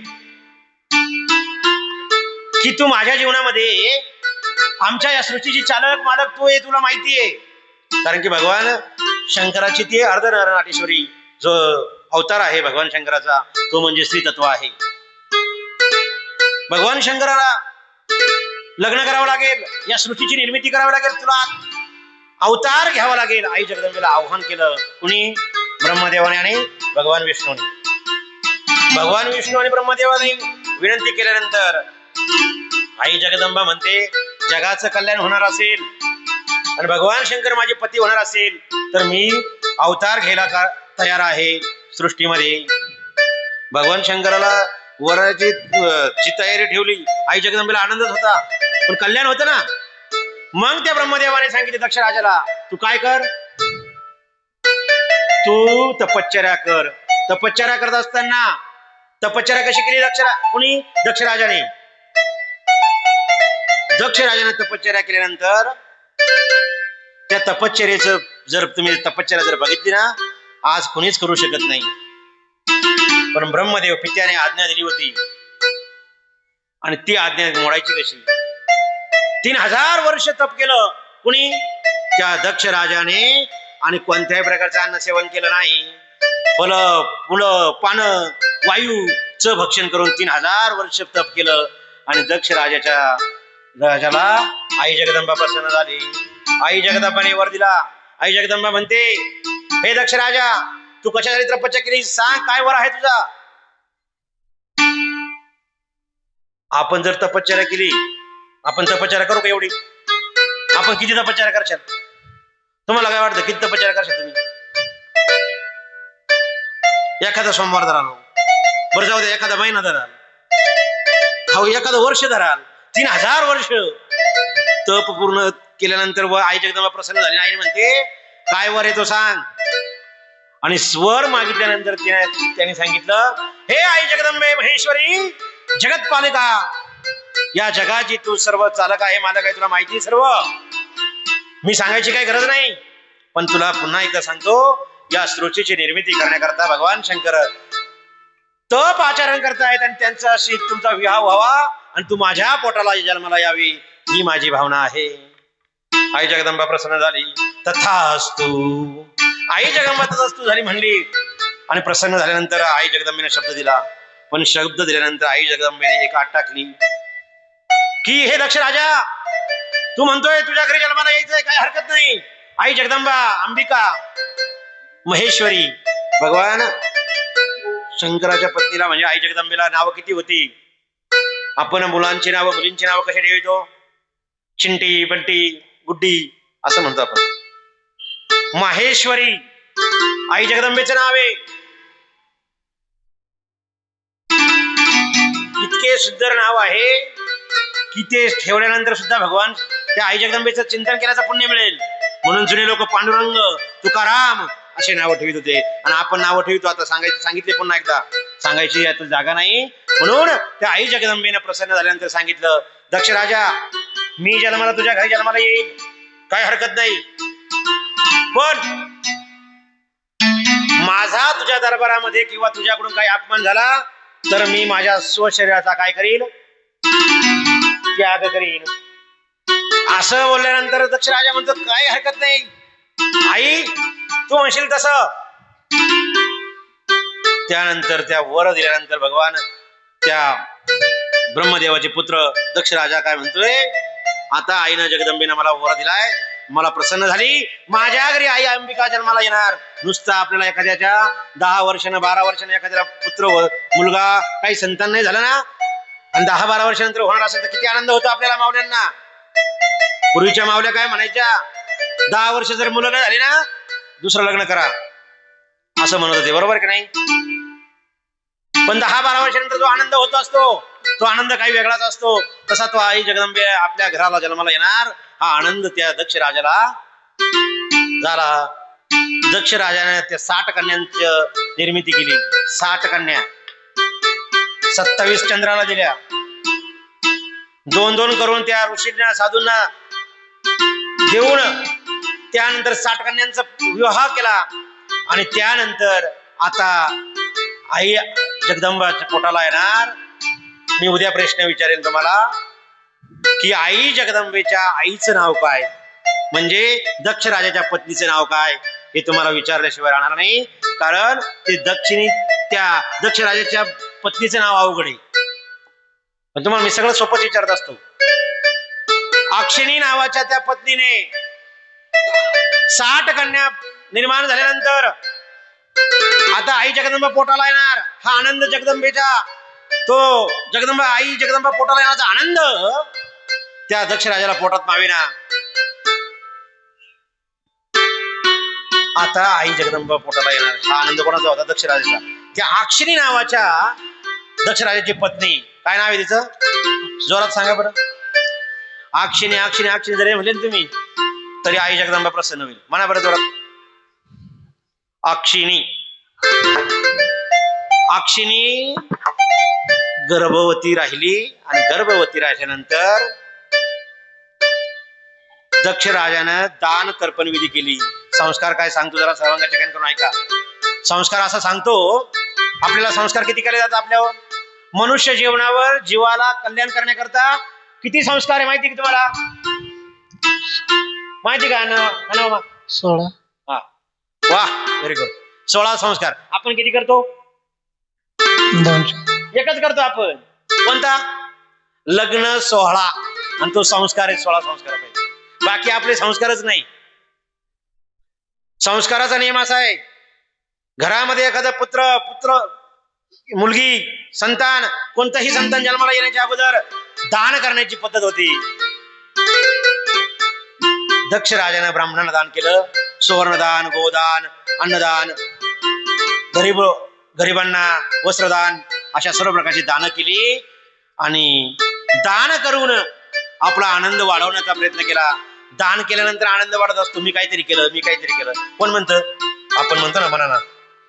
की तू माझ्या जीवनामध्ये आमच्या या सृष्टीची चालक मालक तू आहे, तुला माहिती आहे. कारण की भगवान शंकराची ती अर्धनरनाटेश्वरी जो अवतार आहे भगवान शंकराचा, तो म्हणजे स्त्री तत्व आहे. भगवान शंकराला लग्न करावं लागेल, या सृष्टीची निर्मिती करावी लागेल, तुला अवतार घ्यावा लागेल. आई जगदंबेला आव्हान केलं. कुणी? ब्रह्मदेवाने आणि भगवान विष्णूने. भगवान विष्णू आणि ब्रह्मदेवाने विनंती केल्यानंतर आई जगदंबा म्हणते, जगाचं कल्याण होणार असेल आणि भगवान शंकर माझे पती होणार असेल तर मी अवतार घ्यायला तयार आहे सृष्टीमध्ये. भगवान शंकराला वराची जी तयारी ठेवली, आई जगदंबेला आनंदच होता, पण कल्याण होतं ना. मग त्या ब्रह्मदेवाने सांगितले दक्ष राजाला, तू काय कर, तू तपश्चर्या कर. तपश्चर्या करत असताना, तपश्चर्या कशी केली कुणी? दक्ष राजाने. दक्ष राजाने तपश्चर्या केल्यानंतर त्या तपश्चर्याचं जर तुम्ही तपश्चर्या जर बघितली ना, आज कोणीच करू शकत नाही. पण ब्रह्मदेव पित्याने आज्ञा दिली होती आणि ती आज्ञा मोडायची कशी. 3000 वर्ष तप केलं कुणी? त्या दक्ष राजाने. आणि कोणत्याही प्रकारचं अन्न सेवन केलं नाही. फुलं पानं वायूचं भक्षण करून 3000 वर्ष तप केलं. आणि दक्ष राजाला आई जगदंबा प्रसन्न झाली. आई जगदंबाने वर दिला. आई जगदंबा म्हणते, हे दक्ष राजा, तू कशासाठी तपस्या केली, सांग, काय वर आहे तुझा. आपण जर तपश्चर्या केली, आपण तपश्चर्या करू का एवढी? आपण किती तपश्चर्या करशाल? तुम्हाला काय वाटतं किती तपश्चर्या करशाल तुम्ही? एखादा सोमवार धराल, बरं जाऊ दे, एखादा महिना धराल, एखादं वर्ष धराल, 3000 वर्ष तप पूर्ण केल्यानंतर व आई जगदंबा प्रसन्न झाली. आई म्हणते, काय वर आहे तो सांग. आणि स्वर मागितल्यानंतर त्याने सांगितलं, हे आई जगदंबे महेश्वरी जगतपालिका, या जगाची तू सर्व चालक आहे, मालक आहे, तुला माहिती सर्व. मी सांगायची काही गरज नाही, पण तुला पुन्हा एकदा सांगतो, या सृष्टीची निर्मिती करण्याकरता भगवान शंकर तप आचरण करतायत आणि त्यांच्याशी तुमचा विवाह व्हावा आणि तू माझ्या पोटाला जन्माला यावी ही माझी भावना आहे. आई जगदंबा प्रसन्न झाली. तथास्तु. आई जगदंबा तथास्तु झाली म्हणली आणि प्रसन्न झाल्यानंतर आई जगदंबेने शब्द दिला. पण शब्द दिल्यानंतर आई जगदंबेने एक आट टाकली की हे दक्ष राजा, तू म्हणतोय तुझ्या घरी जन्माला यायचंय, काही हरकत नाही. आई जगदंबा, अंबिका, महेश्वरी, भगवान शंकराच्या पत्नीला म्हणजे आई जगदंबेला नावं किती होती. आपण मुलांची नावं मुलींची नावं कशी ठेवतो? चिंटी, बंटी, गुड्डी असं म्हणतो आपण. माहेश्वरी आई जगदंबेचं नाव आहे. इतके सुंदर नाव आहे की ते ठेवल्यानंतर सुद्धा भगवान त्या आई जगदंबेचं चिंतन केल्याचं पुण्य मिळेल. म्हणून जुने लोक पांडुरंग, तुकाराम असे नावं ठेवित होते. आणि आपण नावं ठेवतो आता सांगितले पुन्हा एकदा, सांगायची आता जागा नाही. म्हणून त्या आई जगदंबेनं प्रसन्न झाल्यानंतर सांगितलं, दक्ष राजा, मी जन्माला तुझ्या घरी जन्माला येईल, काही हरकत नाही. पण माझा तुझ्या दरबारामध्ये किंवा तुझ्याकडून काही अपमान झाला तर मी माझ्या स्वशरीराचा काय करील? त्याग करीन. असं बोलल्यानंतर दक्ष राजा म्हणतो, काही हरकत नाही आई, तू म्हणशील तसं. त्यानंतर त्या वर दिल्यानंतर भगवान त्या ब्रह्मदेवाचे पुत्र दक्ष राजा काय म्हणतोय, आता आईनं जगदंबेनं मला वर दिलाय, मला प्रसन्न झाली, माझ्या घरी आई अंबिका जन्माला येणार. नुसतं आपल्याला एखाद्याच्या 10 वर्षानं 12 वर्षानं एखाद्याला पुत्र मुलगा काही संतान नाही झालं ना, आणि 10-12 वर्षानंतर होणार असेल तर किती आनंद होतो आपल्याला मावल्यांना. पूर्वीच्या मावल्या काय म्हणायच्या, 10 वर्ष जर मुलं नाही झाली ना, दुसरं लग्न करा असं म्हणत होते. बरोबर की नाही? पण 10-12 वर्षानंतर जो आनंद होत असतो तो आनंद काही वेगळाच असतो. तसा तो आई जगदंबे आपल्या घराला जन्माला येणार, हा आनंद त्या दक्ष राजाला झाला. दक्ष राजाने त्या 60 कन्यांची निर्मिती केली. 60 कन्या 27 चंद्राला दिल्या. 2-2 करून त्या ऋषींना साधूंना देऊन त्यानंतर 60 कन्यांचा विवाह केला. आणि त्यानंतर आता आई जगदंबाच्या पोटाला येणार. मी उद्या प्रश्न विचारेन तुम्हाला की आई जगदंबेच्या आईचं नाव काय, म्हणजे दक्ष राजाच्या पत्नीचं नाव काय, हे तुम्हाला विचारल्याशिवाय राहणार नाही. कारण ते त्या दक्ष राजाच्या पत्नीचं नाव अवघड आहे. पण तुम्हाला मी सगळं सोपंच विचारत असतो. अक्षिणी नावाच्या त्या पत्नीने 60 कन्या निर्माण झाल्यानंतर आता आई जगदंबा पोटाला येणार. हा आनंद जगदंबेचा, तो आई जगदंबा पोटाला येण्याचा आनंद त्या दक्ष राजाला पोटात मावेना. आता आई जगदंबा पोटाला येणार. हा आनंद कोणाचा होता? दक्ष राजाचा. त्या अक्षिणी नावाच्या दक्ष राजाची पत्नी, काय नाव आहे तिचं? जोरात सांगा बरं. अक्षिणी अक्षिणी अक्षिणी जरी म्हणले तुम्ही तरी आई जगदंबा प्रसन्न होईल. म्हणा बरं जोरात. अक्षिणी. अक्षिणी गर्भवती राहिली आणि गर्भवती राहिल्यानंतर दक्ष राजानं दान तर्पण विधी केली. संस्कार काय सांगतो जरा सर्वांगा ठिकाण करून ऐका. संस्कार असा सांगतो, आपल्याला संस्कार किती केले जातात आपल्यावर? मनुष्य जीवनावर जीवाला कल्याण करण्याकरता किती संस्कार आहे माहिती की तुम्हाला? माहिती का? 16. हा, वा, व्हेरी गुड. 16 संस्कार. आपण किती करतो? 2. एकच करतो आपण. कोणता? लग्न सोहळा. आणि तो संस्कार आहे, 16 संस्कार पाहिजे. बाकी आपले संस्कारच नाही. संस्काराचा नियम असा आहे, घरामध्ये एखादा पुत्र मुलगी संतान, कोणतंही संतान जन्माला येण्याच्या अगोदर दान करण्याची पद्धत होती. दक्ष राजाने ब्राह्मणांना दान केलं. सुवर्णदान, गोदान, अन्नदान, गरिबांना वस्त्रदान, अशा सर्व प्रकारची दान केली. आणि दान करून आपला आनंद वाढवण्याचा प्रयत्न केला. दान केल्यानंतर आनंद वाढत असतो. मी काहीतरी केलं. कोण म्हणतं? आपण म्हणतो ना मनाना.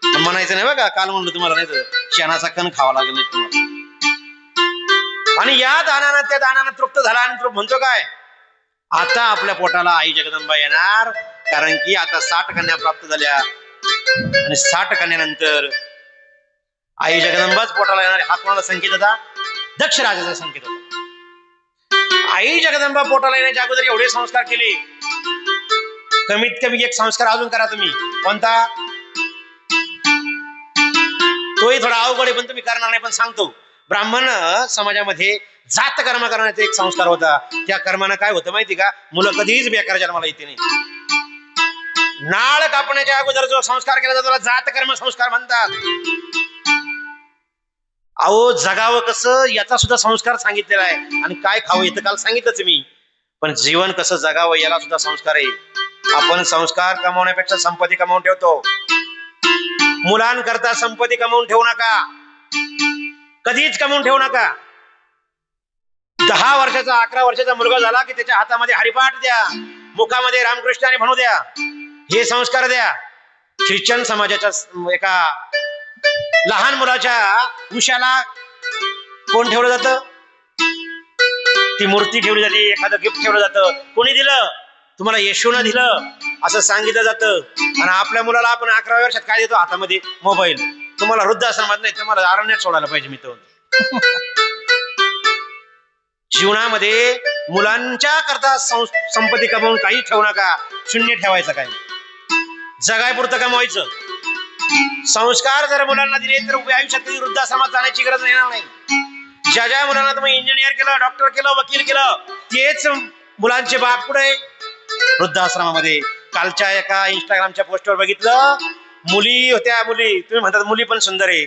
म्हणायचं नाही बघा. काल म्हणलं तुम्हाला, नाही तर शेणाचा कण खावा लागेल नाही तुम्हाला. आणि या त्या दानानं तृप्त झाला आणि म्हणतो काय, आता आपल्या पोटाला आई जगदंबा येणार. कारण की आता 60 कन्या प्राप्त झाल्या. आणि 60 कन्यानंतर आई जगदंबाच पोटाला येणार. हा कोणाला संकेत होता? दक्ष राजाचा संकेत होता. आई जगदंबा पोटाला येण्याच्या अगोदर एवढे संस्कार केले. कमीत कमी एक संस्कार अजून करा तुम्ही. कोणता? तोही थोडा अवघड आहे पण तुम्ही करणार नाही, पण सांगतो. ब्राह्मण समाजामध्ये जात कर्म करण्याचा एक संस्कार होता. त्या कर्मानं काय होतं माहिती का? मुलं कधीच बेकार जन्माला येते नाही. नाळ कापण्याच्या अगोदर जो संस्कार केला जातो त्याला जात कर्म संस्कार म्हणतात. अहो, जगावं कसं याचा सुद्धा संस्कार सांगितलेला आहे. आणि काय खावं येतं काल सांगितलंच मी. पण जीवन कसं जगावं याला सुद्धा संस्कार आहे. आपण संस्कार कमावण्यापेक्षा संपत्ती कमावून ठेवतो. मुलांकरता संपत्ती कमावून ठेवू नका, कधीच कमावून ठेवू नका. 10 वर्षाचा 11 वर्षाचा मुलगा झाला की त्याच्या हातामध्ये हरिपाठ द्या, मुखामध्ये रामकृष्णाने म्हणू द्या, हे संस्कार द्या. ख्रिश्चन समाजाच्या एका लहान मुलाच्या उशाला कोण ठेवलं जातं? ती मूर्ती ठेवली जाते, एखादं गिफ्ट ठेवलं जातं. कोणी दिलं? तुम्हाला येशूनं दिलं असं सांगितलं जातं. आणि आपल्या मुलाला आपण 11व्या वर्षात काय देतो? हातामध्ये मोबाईल. तुम्हाला वृद्धाश्रमात नाही, तुम्हाला अरण्यात सोडायला पाहिजे. मी तो जीवनामध्ये मुलांच्या करता संपत्ती कमावून काही ठेवू नका. शून्य ठेवायचं काय, जगायपुरतं कमवायचं. संस्कार जर मुलांना दिले तर उभ्या आयुष्यात कधी वृद्धाश्रमात जाण्याची गरज येणार नाही. ज्या ज्या मुलांना तुम्ही इंजिनियर केलं, डॉक्टर केलं, वकील केलं, तेच मुलांचे बाप पुढे वृद्धाश्रमामध्ये. कालच्या एका इंस्टाग्रामच्या पोस्टवर बघितलं, मुली होत्या. मुली, तुम्ही म्हणतात मुली पण सुंदर आहे,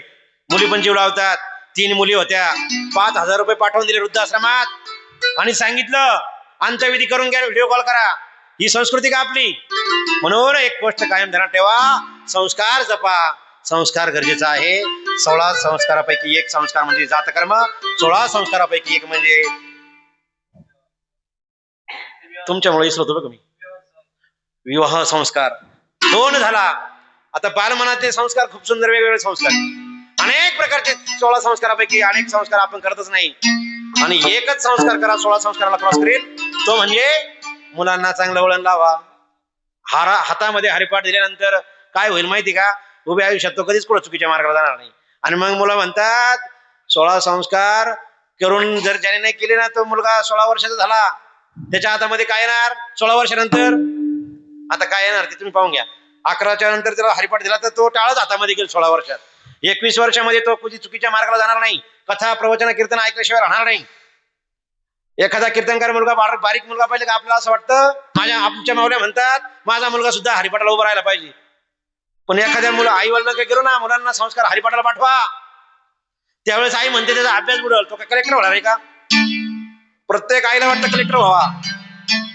मुली पण जीव लावतात. 3 मुली होत्या. 5,000 रुपये पाठवून दिले वृद्धाश्रमात आणि सांगितलं अंत्यविधी करून घ्या, व्हिडिओ कॉल करा. ही संस्कृती का आपली? म्हणून एक गोष्ट कायम ध्यानात ठेवा, संस्कार जपा. संस्कार गरजेचा आहे. 16 संस्कारापैकी एक संस्कार म्हणजे जातकर्म. 16 संस्कारापैकी एक म्हणजे तुमच्यामुळे इसरत होतो मी, विवाह संस्कार. 2 झाला. आता बालमनाचे संस्कार खूप सुंदर, वेगवेगळे संस्कार, अनेक प्रकारचे. 16 संस्कारापैकी अनेक संस्कार आपण करतच नाही. आणि एकच संस्कार करा 16 संस्काराला क्रॉस करेल, तो म्हणजे मुलांना चांगलं वळण लावा. हातामध्ये हरिपाठ दिल्यानंतर काय होईल माहिती का? उभ्या आयुष्यात तो कधीच कुठं चुकीच्या मार्गाला जाणार नाही. आणि मग मुलं म्हणतात 16 संस्कार करून जर ज्याने नाही केले ना, तो मुलगा 16 वर्षाचा झाला, त्याच्या हातामध्ये काय येणार 16 वर्षानंतर? आता काय येणार ते तुम्ही पाहून घ्या. 11च्या नंतर त्याला हरिपाठ दिला तर तो टाळच हातामध्ये गेल 16 वर्षात. 21 वर्षामध्ये तो कधी चुकीच्या मार्गाला जाणार नाही. कथा, प्रवचन, कीर्तन ऐकल्याशिवाय राहणार नाही. एखादा कीर्तनकार मुलगा, बारीक मुलगा पाहिजे का आपल्याला असं वाटतं आमच्या माऊल्या म्हणतात माझा मुलगा सुद्धा हरिपाठाला उभा राहायला पाहिजे. पण एखाद्या मुलं आई वडिलांना गेलो ना, मुलांना संस्कार हरिपाठाला पाठवा, त्यावेळेस आई म्हणते त्याचा अभ्यास बुडल, तो काय कलेक्टर होणार आहे का? प्रत्येक आईला वाटतं कलेक्टर व्हावा,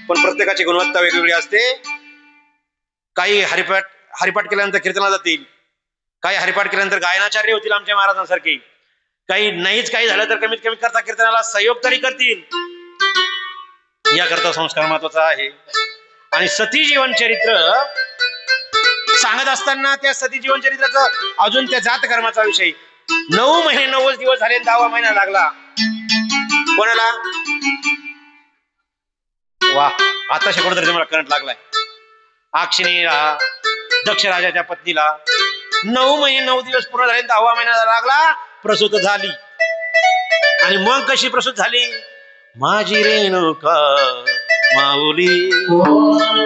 पण प्रत्येकाची गुणवत्ता वेगवेगळी असते. काही हरिपाठ केल्यानंतर कीर्तनाला जातील, काही हरिपाठ केल्यानंतर गायनाचार्य होतील आमच्या महाराजांसारखी, काही नाहीच काही झालं तर कमीत कमी करता कीर्तनाला सहयोग तरी करतील. याकरता संस्कार महत्वाचा आहे. आणि सती जीवन चरित्र सांगत असताना त्या सती जीवन चरित्राचं अजून त्या जात कर्माचा विषय 9 महिने 9 दिवस झाले, 10वा महिना लागला. कोणाला? वा, आता शेकडो मला करंट लागलाय. अक्षिणीला, दक्ष राजाच्या पत्नीला 9 महिने 9 दिवस पूर्ण झाले, 10वा महिना लागला, प्रसूत झाली. आणि मग कशी प्रसूत झाली? माझी रेणुका माऊली,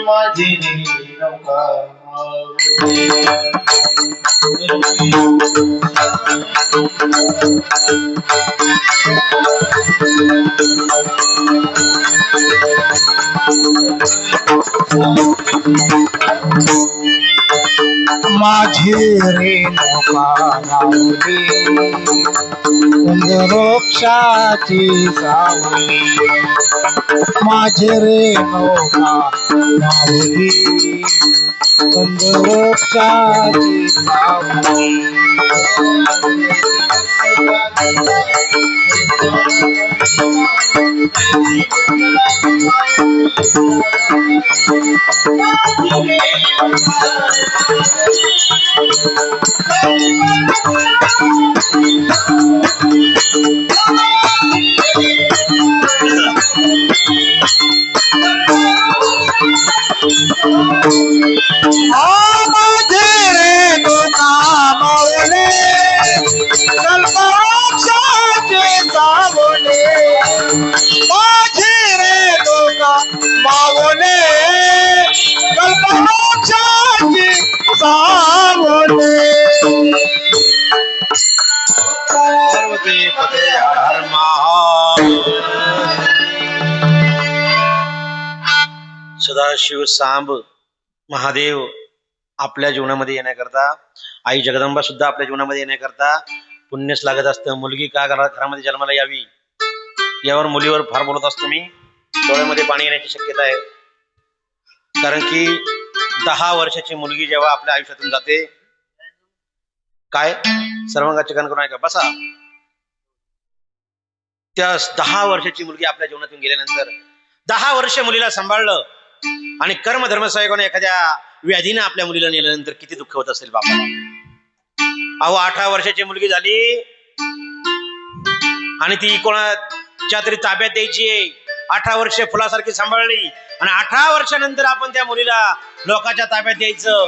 माझी रेणुका माऊली. माझी रेणुका माऊली, वृक्षाची सावली. माझी रेणुका माऊली, वृक्षाची सावली. माझी मावले कल्पवृक्षाची सावले पार्वती पते हर हर सदाशिव सांब महादेव आपल्या जीवनामध्ये येण्याकरता, आई जगदंबा सुद्धा आपल्या जीवनामध्ये येण्याकरता पुण्यच लागत असतं. मुलगी का घरामध्ये जन्माला यावी यावर मुलीवर फार बोलत असतो मी. डोळ्यामध्ये पाणी येण्याची शक्यता आहे. कारण की 10 वर्षाची मुलगी जेव्हा आपल्या आयुष्यातून जाते, काय सर्वांगाचे कान करून ऐका बसा, त्या 10 वर्षाची मुलगी आपल्या जीवनातून गेल्यानंतर 10 वर्ष मुलीला सांभाळलं आणि कर्मधर्मसाहेबाने एखाद्या व्याधीनं आपल्या मुलीला नेल्यानंतर किती दुःख होत असेल बापाला. अहो 18 वर्षाची मुलगी झाली आणि ती कोणाच्या तरी ताब्यात द्यायची आहे. 18 वर्ष फुलासारखी सांभाळली आणि 18 वर्षानंतर आपण त्या मुलीला लोकांच्या ताब्यात द्यायचं.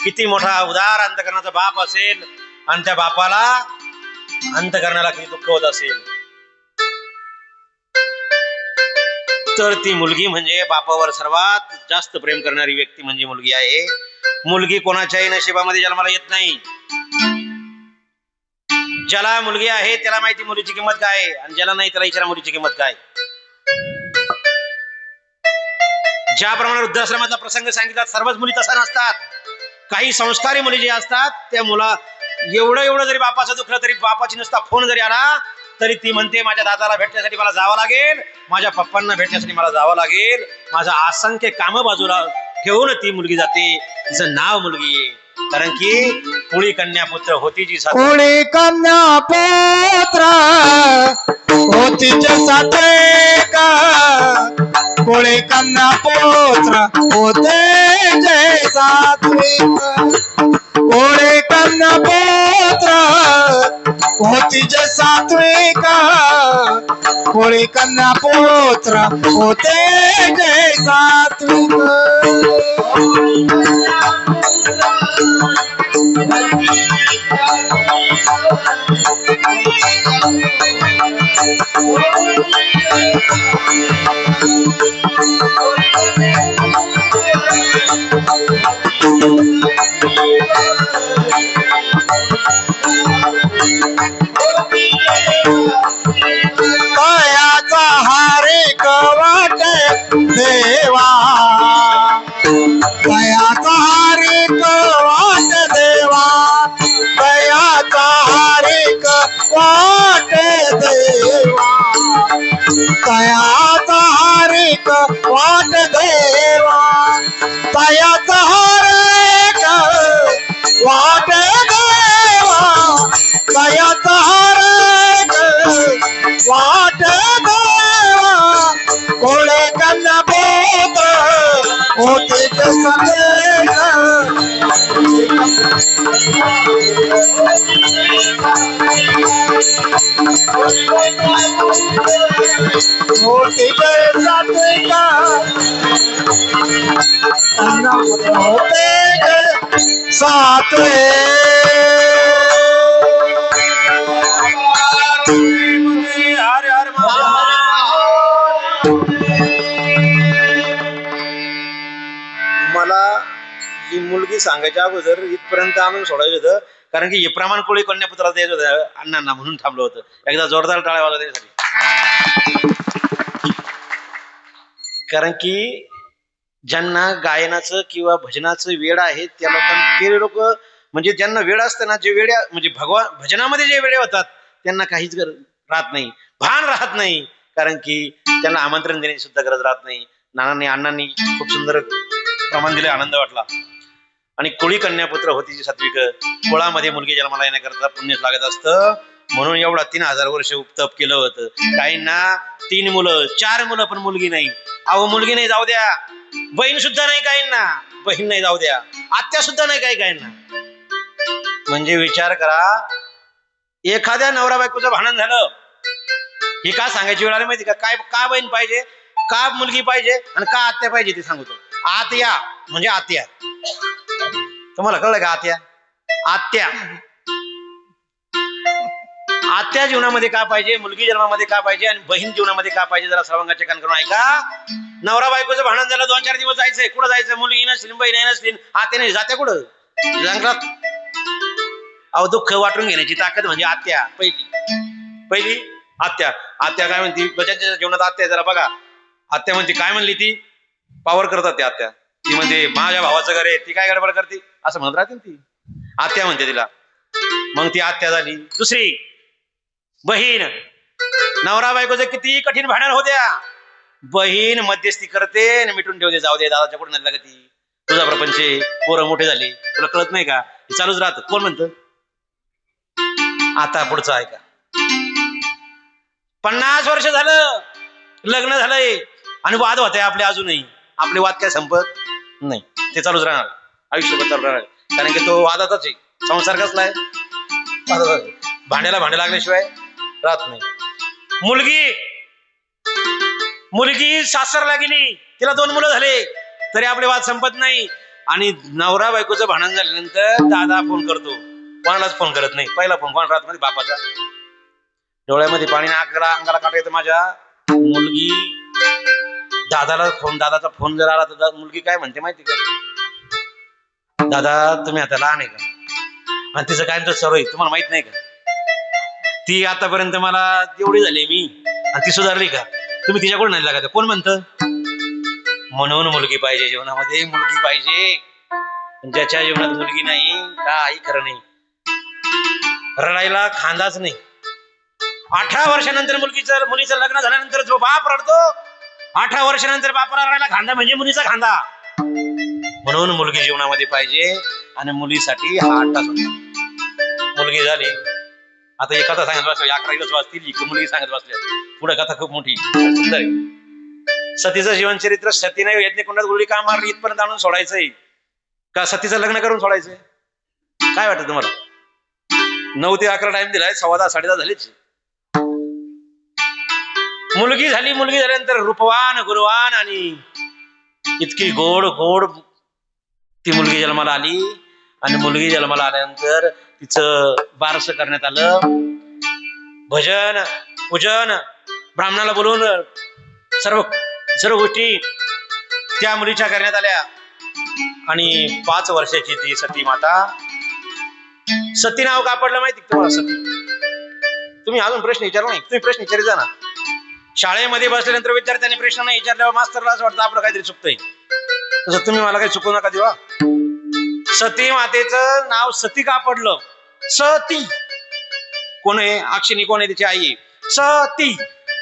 किती मोठा उदार अंतकरणाचा बाप असेल आणि त्या बापाला अंतकरणाला किती दुःख होत असेल. तर ती मुलगी म्हणजे बापावर सर्वात जास्त प्रेम करणारी व्यक्ती म्हणजे मुलगी आहे. मुलगी कोणाच्याही नशिबामध्ये जन्माला येत नाही. ज्याला मुलगी आहे त्याला माहिती मुलीची किंमत काय आहे आणि ज्याला नाही त्याला विचारा मुलीची किंमत काय. ज्याप्रमाणे वृद्धाश्रमाचा प्रसंग सांगितला, सर्वच मुली तसा नसतात. काही संस्कारी मुली जे असतात त्या मुला एवढं जरी बापाचं दुखलं तरी बापाची नुसता फोन जरी आला तरी ती म्हणते माझ्या दादाला भेटण्यासाठी मला जावं लागेल, माझ्या पप्पांना भेटण्यासाठी मला जावं लागेल. माझा असंख्य कामं बाजूला ठेवून ती मुलगी जाते. तिचं नाव मुलगी आहे. कारण की कुळी कन्या पुत्र होती जी कुळी कन्या पुत्र होती जे सात्विक कुळी कन्या पुत्र होते जे सात्विक कुळी कन्या पुत्र होती जे सात्विक कुळी कन्या पुत्र होते जे सात्विक कयाचा हारिक वाटे देवा कयाचा हारिक वाटे देवा कयाचा हारिक वाटे देवा कयाचा हारिक वाटे देवा कयाचा हारिक वाटे देवा कयाचा हारिक वाट देवा कोळे कन्या पुत्र होते होती सात्विका होते सात्विक मला ही मुलगी सांगायच्या अगोदर इथपर्यंत आणून सोडायचं होतं. कारण की हे प्रमाण कोळी कन्यापुत्राला द्यायचं होतं अण्णांना, म्हणून थांबलो होतं. एकदा जोरदार टाळ्या वाजवा त्यासाठी. कारण की ज्यांना गायनाचं किंवा भजनाचं वेड आहे त्या लोकांना, ते लोक म्हणजे ज्यांना वेळ असतं ना, जे वेड्या म्हणजे भजनामध्ये जे वेळे होतात त्यांना काहीच राहत नाही, भान राहत नाही. कारण की त्यांना आमंत्रण देण्याची सुद्धा गरज राहत नाही. नानांनी अण्णांनी खूप सुंदर प्रमाण दिले, आनंद वाटला. आणि कोळी कन्यापुत्र होती जी सात्विक, कुळामध्ये मुलगी जन्माला येण्याकरता पुण्यच लागत असतं. म्हणून एवढा 3000 वर्ष उपतप केलं होतं. काहींना 3 मुलं 4 मुलं पण मुलगी नाही. अहो मुलगी नाही जाऊ द्या, बहीण सुद्धा नाही काहींना, बहीण नाही जाऊ द्या, आत्या सुद्धा नाही काहींना. म्हणजे विचार करा, एखाद्या नवरा बायकोचं भांडण झालं, ही का सांगायची वेळ आली माहिती का? काय का बहीण पाहिजे, का मुलगी पाहिजे आणि का आत्या पाहिजे ते सांगतो. आत्या म्हणजे आत्या, तुम्हाला कळलं का? आत्या आत्या आत्या जीवनामध्ये का पाहिजे, मुलगी जन्मामध्ये का पाहिजे आणि बहीण जीवनामध्ये का पाहिजे? जरा सर्वांगाचे कान करून ऐका. नवरा बायकोचं भांडण झालं, 2-4 दिवस जायचंय, कुठं जायचं, मुलगी नसली, बहीण नसली, आत्याने जाते कुठं जंगलात. अहो दुःख वाटून घेण्याची ताकद म्हणजे आत्या. पहिली आत्या काय म्हणती बजाच्या जीवनात. आत्या जरा बघा, आत्या म्हणते काय म्हणली ती, पावर करतात त्या आत्या. ती म्हणते माझ्या भावाचं घर आहे, ती काय गडबड करते असं म्हणत राहते ती. आत्या म्हणते तिला. मग ती आत्या झाली. दुसरी बहीण, नवरा बायकोचं किती कठीण भांडण होत्या, बहीण मध्यस्थी करते आणि मिटून ठेवते. जाऊ दे दादाच्या कुठं नाही लागत, तुझा प्रपंच, पोरं मोठे झाले, तुला कळत नाही का, हे चालूच राहत. कोण म्हणतं. आता पुढचं ऐका. 50 वर्ष झालं लग्न झालंय आणि वाद होते आपले अजूनही. आपले वाद काय संपत नाही, ते चालूच राहणार, आयुष्यभर चालू राहणार. कारण की तो वादाचाच आहे. संसार कसला आहे, भांड्याला भांडे लागल्याशिवाय राहत नाही. मुलगी सासरला गेली, तिला 2 मुलं झाले, तरी आपले वाद संपत नाही. आणि नवरा बायकोचं भांडण झाल्यानंतर दादा फोन करतो, कोणालाच फोन करत नाही. पहिला फोन कोण राहत मध्ये, बापाचा. डोळ्यामध्ये पाणी, अंगाला काटा येतं माझ्या. मुलगी दादाचा फोन जर आला तर मुलगी काय म्हणते माहिती का, दादा तुम्ही आता लहान आहे का, आणि तिचं काय सर्व आहे तुम्हाला माहित नाही का, ती आतापर्यंत मला एवढी झाली मी आणि ती सुधारली का, तुम्ही तिच्याकडून नाही लागत. कोण म्हणतं. म्हणून मुलगी पाहिजे जीवनामध्ये, मुलगी पाहिजे. ज्याच्या जीवनात मुलगी नाही काही खरं नाही, रडायला खांदाच नाही. 18 वर्षानंतर मुलीचं लग्न झाल्यानंतर जो बाप रडतो, 18 वर्षानंतर बापाला रडायला खांदा म्हणजे मुलीचा खांदा. म्हणून मुलगी जीवनामध्ये पाहिजे. आणि मुलीसाठी हा 8 तास होता. मुलगी झाली, आता एक कथा सांगत बसल्या, 11 दिवस वाचतील, एक मुलगी सांगत बसल्या, पुढे कथा खूप मोठी सुंदर आहे. सतीचं जीवनचरित्र. सतीने यज्ञकुंडात गुळी का मारली इथपर्यंत आणून सोडायचंय का सतीचं लग्न करून सोडायचंय, काय वाटतं तुम्हाला. 9 ते 11 टाइम दिलाय, 10:15 10:30 झालीच. मुलगी झाल्यानंतर रूपवान गुणवान आणि इतकी गोड ती मुलगी जन्माला आली. आणि मुलगी जन्माला आल्यानंतर तिचं बारस करण्यात आलं. भजन पूजन ब्राह्मणाला बोलवून सर्व गोष्टी त्या मुलीच्या करण्यात आल्या. आणि 5 वर्षाची ती सती माता. सती नाव का पडलं माहिती तुम्हाला. सती, तुम्ही अजून प्रश्न विचारला नाही, तुम्ही प्रश्न विचारित जा ना. शाळेमध्ये बसल्यानंतर विद्यार्थ्यांनी प्रश्न नाही विचारल्यावर मास्तरला असं वाटतं आपलं काहीतरी चुकतंय, तसं तुम्ही मला काही चुकवू नका देवा. सती मातेचं नाव सती का पडलं. सती कोण आहे, अक्षिणी कोण आहे, तिची आई आहे. सती,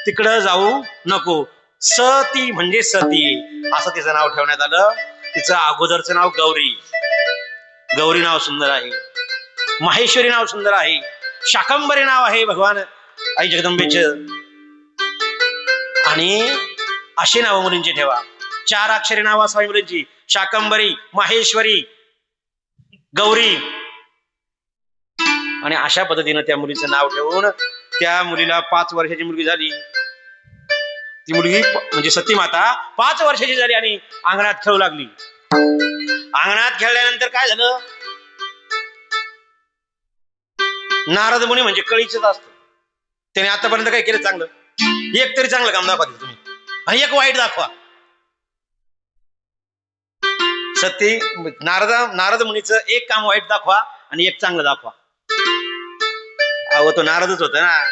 तिकडं जाऊ नको. सती म्हणजे सती असं तिचं नाव ठेवण्यात आलं. तिचं अगोदरचं नाव गौरी नाव सुंदर आहे. माहेश्वरी नाव सुंदर आहे. शाकंभरी नाव आहे भगवान आई जगदंबेचं. आणि अशी नाव मुलींची ठेवा. 4 अक्षरी नाव असावी मुलींची. शाकंभरी, माहेश्वरी, गौरी. आणि अशा पद्धतीनं त्या मुलीचं नाव ठेवून त्या मुलीला 5 वर्षाची मुलगी झाली. ती मुलगी म्हणजे सती माता 5 वर्षाची झाली आणि अंगणात खेळू लागली. अंगणात खेळल्यानंतर काय झालं, नारद मुनी म्हणजे कळीचंच असतं. त्याने आतापर्यंत काय केलं चांगलं, एक तरी चांगलं काम दाखवा तुम्ही आणि एक वाईट दाखवा. सती नारद मुनीचं एक काम वाईट दाखवा आणि एक चांगलं दाखवा. अहो तो नारदच होता ना,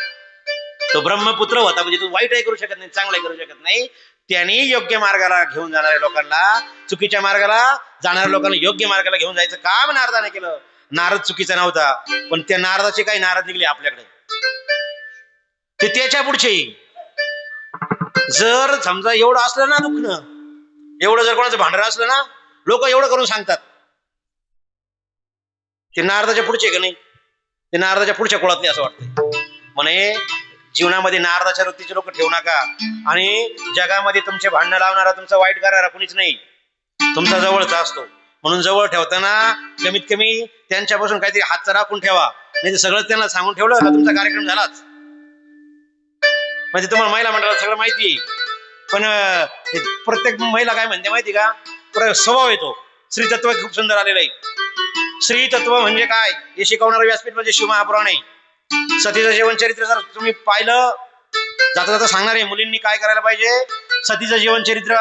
तो ब्रह्मपुत्र होता, म्हणजे तो वाईटही करू शकत नाही, चांगलंही करू शकत नाही. त्यांनी योग्य मार्गाला घेऊन जाणाऱ्या लोकांना, चुकीच्या मार्गाला जाणाऱ्या लोकांना योग्य मार्गाला घेऊन जायचं काम नारदाने केलं. नारद चुकीचा नव्हता, पण त्या नारदाचे काही नारद निघले आपल्याकडे, ते त्याच्या पुढचे. जर समजा एवढं असलं ना दुखणं, एवढं जर कोणाचं भांडण असलं ना, लोक एवढं करून सांगतात ते नारदाच्या पुढचे का नाही, ते नारदाच्या पुढच्या कुळातले असं वाटतं. म्हणे जीवनामध्ये नारदाच्या वृत्तीचे लोक ठेवू नका. आणि जगामध्ये तुमचे भांडणं लावणारा, तुमचा वाईट करणारा कुणीच नाही, तुमचा जवळचा असतो. म्हणून जवळ ठेवताना कमीत कमी त्यांच्यापासून काहीतरी हातचा राखून ठेवा, नाही तर सगळं त्यांना सांगून ठेवलं का तुमचा कार्यक्रम झालाच. म्हणजे तुम्हाला महिला मंडळाला सगळं माहिती आहे, पण प्रत्येक महिला काय म्हणते माहिती का, स्वभाव येतो. श्री तत्व खूप सुंदर आलेलं आहे. श्री तत्व म्हणजे काय हे शिकवणारं व्यासपीठ म्हणजे शिव महापुराण आहे. सतीचं जीवन चरित्र जर तुम्ही पाहिलं जाता जाता सांगणार आहे मुलींनी काय करायला पाहिजे. सतीचं जीवनचरित्र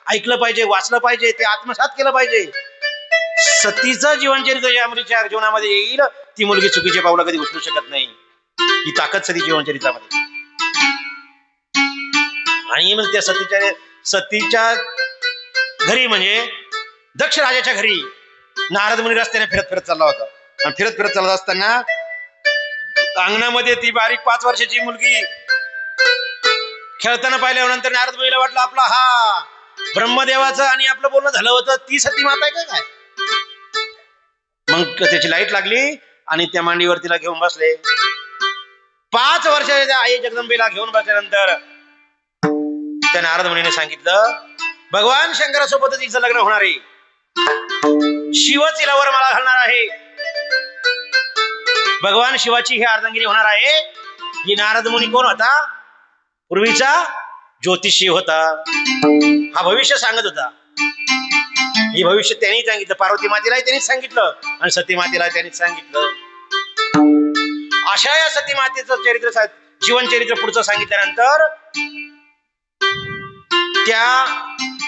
ऐकलं पाहिजे, वाचलं पाहिजे, ते आत्मसात केलं पाहिजे. सतीचं जीवनचरित्र ज्या मुलीच्या जीवनामध्ये येईल ती मुलगी चुकीचे पावलं कधी उचलू शकत नाही. ही ताकद सती जीवनचरित्रामध्ये. आणि मग त्या सतीच्या घरी म्हणजे दक्ष राजाच्या घरी नारद मुनी रस्त्याने फिरत फिरत चालला होता. आणि फिरत फिरत चालत असताना अंगणामध्ये ती बारीक 5 वर्षाची मुलगी खेळताना पाहिल्यानंतर नारद मुनीला वाटलं आपला हा ब्रह्मदेवाचं आणि आपलं बोलणं झालं होतं ती सती माता आहे काय. मग त्याची लाईट लागली आणि त्या मांडीवर तिला घेऊन बसले. 5 वर्षाच्या आई जगदंबेला घेऊन बसल्यानंतर त्या नारद मुनीने सांगितलं भगवान शंकरासोबतच तिचं लग्न होणार आहे. शिवच हिला वर मला घालणार आहे. भगवान शिवाची ही अर्धांगिनी होणार आहे. ही नारद मुनी कोण होता? पूर्वीचा ज्योतिषी होता. हा भविष्य सांगत होता. हे भविष्य त्यांनी सांगितलं. पार्वती मातेला त्यांनी सांगितलं आणि सती मातेला त्यांनी सांगितलं. अशा या सती मातेचं चरित्र जीवन चरित्र पुढचं सांगितल्यानंतर त्या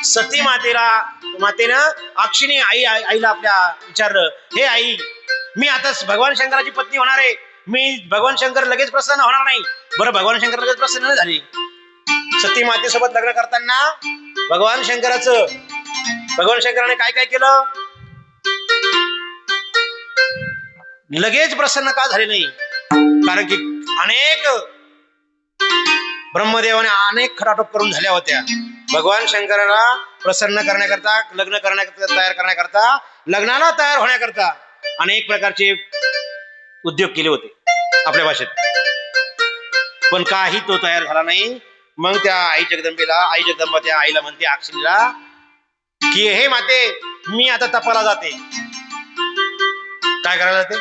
सती मातेनं अक्षिणी आईला आपल्या विचारलं हे आई मी आता भगवान शंकराची पत्नी होणार आहे. मी भगवान शंकर लगेच प्रसन्न होणार नाही. बरं भगवान शंकर लगेच प्रसन्न नाही झाले. सती मातेसोबत लग्न करताना भगवान शंकराने काय काय केलं? लगेच प्रसन्न का झाले नाही? कारण की ब्रह्मदेवाने अनेक खटाटोप करून झाल्या होत्या. भगवान शंकराला प्रसन्न करण्याकरता, लग्न करण्याकरता, तयार करण्याकरता, लग्नाला तयार होण्याकरता अनेक प्रकारचे उद्योग केले होते आपल्या भाषेत. पण काही तो तयार झाला नाही. मग त्या आई जगदंबा त्या आईला म्हणते अक्षिणीला की हे माते मी आता तपाला जाते. काय करायला जाते?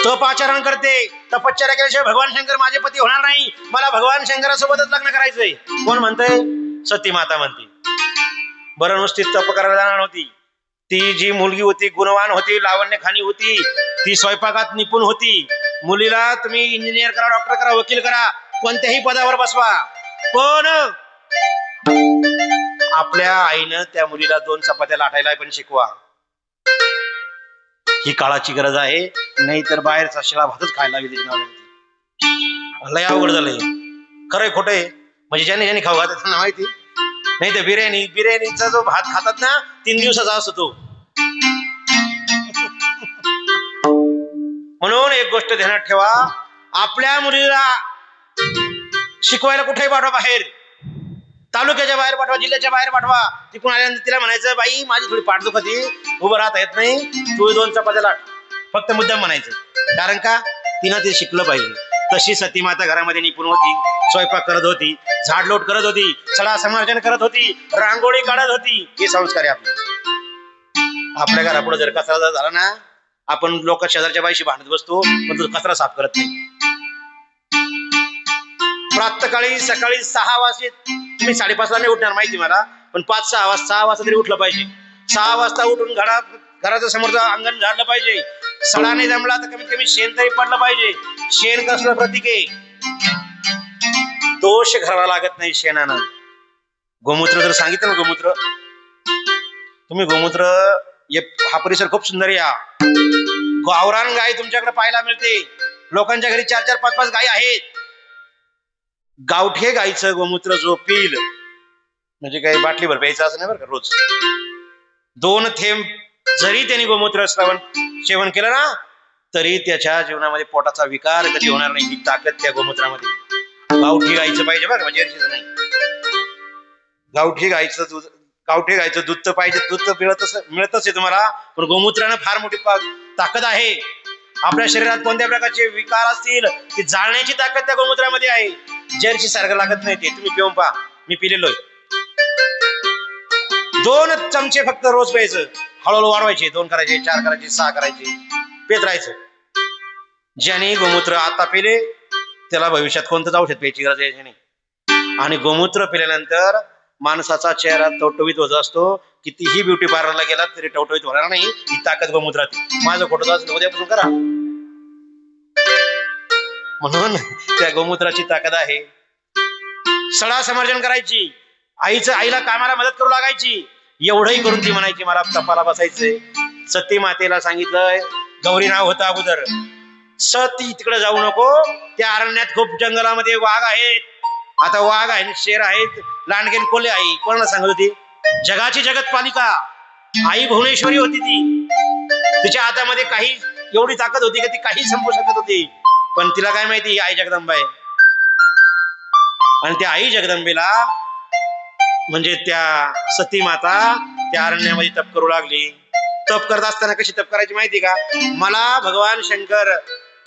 तपाचरण करते. तपश्चर्या केल्याशिवाय भगवान शंकर माझे पती होणार नाही. मला भगवान शंकरासोबतच लग्न करायचंय. कोण म्हणतंय? सती माता म्हणते. बरं नुसती तप करायला जाणार नव्हती. ती जी मुलगी होती गुणवान होती, लावण्य खाणी होती, ती स्वयंपाकात निपुण होती. मुलीला तुम्ही इंजिनियर करा, डॉक्टर करा, वकील करा, कोणत्याही पदावर बसवा, पण आपल्या आईनं त्या मुलीला 2 चपात्या लाटायला पण शिकवा. ही काळाची गरज आहे. नाही तर बाहेरचा शिळा भातच खायला लय अवघड झालंय. खरंय खोटंय म्हणजे ज्याने खाऊ घालतात त्यांना माहिती. नाही तर बिर्याणीचा जो भात खातात ना 3 दिवसाचा असतो तो. म्हणून एक गोष्ट ध्यानात ठेवा, आपल्या मुलीला शिकवायला कुठेही पाठवा, बाहेर तालुक्याच्या बाहेर पाठवा, जिल्ह्याच्या बाहेर पाठवा. तिकडून आल्यानंतर तिला म्हणायचं बाई माझी थोडी पाठ दुखती, उभं राहता येत नाही, तू 2 चपात्या लाट. फक्त मुद्दाम म्हणायचं. कारण का? तिनं ते शिकलं पाहिजे. तशी सती माता घरामध्ये निपुण होती. स्वयंपाक करत होती, झाडलोट करत होती, सडा समार्जन करत होती, रांगोळी काढत होती. हे संस्कार आहे आपले. आपल्या घरापुढे जर कचरा झाला ना, आपण लोक शेजारच्या बाईशी भांडत बसतो, पण तो कचरा साफ करत नाही. प्रातःकाळी सकाळी 6 वाजता, तुम्ही 5:30 नाही उठणार माहिती मला, पण 5-6 वाजता तरी उठलं पाहिजे. 6 वाजता उठून घराच्या समोरचं अंगण झाडलं पाहिजे. सडा नाही जमला तर कमीत कमी शेण तरी पडलं पाहिजे. शेण कसलं प्रतीक आहे? दोष घराला लागत नाही शेणानं. गोमूत्र जर सांगितलं ना, गोमूत्र तुम्ही गोमूत्र, हा परिसर खूप सुंदर आहे. गावरान गाय तुमच्याकडे पाहायला मिळते. लोकांच्या घरी 4-4, 5-5 गायी आहेत. गावठी गायचं गोमूत्र जो पिल म्हणजे काही बाटलीभर प्यायचं असं नाही बरं का. रोज 2 थेंब जरी त्यांनी गोमूत्र सेवन केलं ना, तरी त्याच्या जीवनामध्ये पोटाचा विकार कधी होणार नाही. ही ताकद त्या गोमूत्रामध्ये. गावठी गायचं पाहिजे बरं, म्हणजे नाही. गावठी गायचं दूध तर पाहिजे. दूध तर मिळतच आहे तुम्हाला, पण गोमूत्रानं फार मोठी ताकद आहे. आपल्या शरीरात कोणत्या प्रकारचे विकार असतील ती जाळण्याची ताकद त्या गोमूत्रामध्ये आहे. जर्सी सारखं लागत नाही ते. तुम्ही पिऊन पहा, मी पिलेलोय. 2 चमचे फक्त रोज प्यायचं. हळूहळू वाढवायचे. 2 करायचे, 4 करायचे, 6 करायचे, पेत राहायचं. ज्याने गोमूत्र आता पिले त्याला भविष्यात कोणतंच औषध प्यायची गरज आहे नाही. आणि गोमूत्र पिल्यानंतर माणसाचा चेहरा टवटवीत होत असतो. कितीही ब्युटी पार्लरला गेला तरी टवटवीत होणार नाही. ही ताकद गोमूत्रात. माझं खोटं असेल उद्यापासून करा. म्हणून त्या गोमूत्राची ताकद आहे. सडा समर्जन करायची, आईला कामाला मदत करू लागायची. एवढंही करून ती म्हणायची मला तपाला बसायचंय. सती मातेला सांगितलंय, गौरी नाव होतं अगोदर, सती तिकडे जाऊ नको, त्या अरण्यात खूप जंगलामध्ये वाघ आहेत. आता वाघ आहेत, शेर आहेत, लांडगेन कोल्हे. आई कोणाला सांगत होती? जगाची जगत पालिका आई भुवनेश्वरी होती ती. तिच्या हातामध्ये काही एवढी ताकद होती की ती काही संपू शकत होती. पण तिला काय माहिती ही आई जगदंबा आहे. आणि त्या आई जगदंबेला म्हणजे त्या सती माता त्या अरण्यामध्ये तप करू लागली. तप करत असताना कशी तप करायची माहिती का? मला भगवान शंकर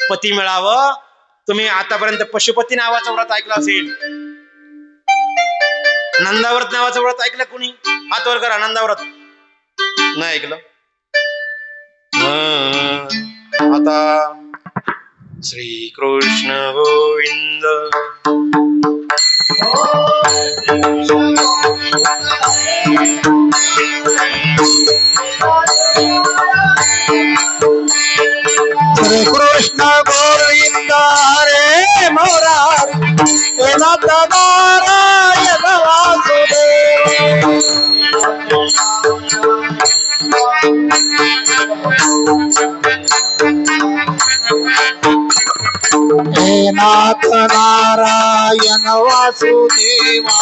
पती मिळावं. तुम्ही आतापर्यंत पशुपती नावाचं व्रत ऐकलं असेल, नंदाव्रत नावाचं व्रत ऐकलं कुणी? हात वर करा. नंदाव्रत नाही ऐकलं? आता श्री कृष्ण गोविंद श्री कृष्ण गोविंद हरे मुरारी हे नाथ नारायण वासुदेव. हे नाथ नारायण वासुदेवा,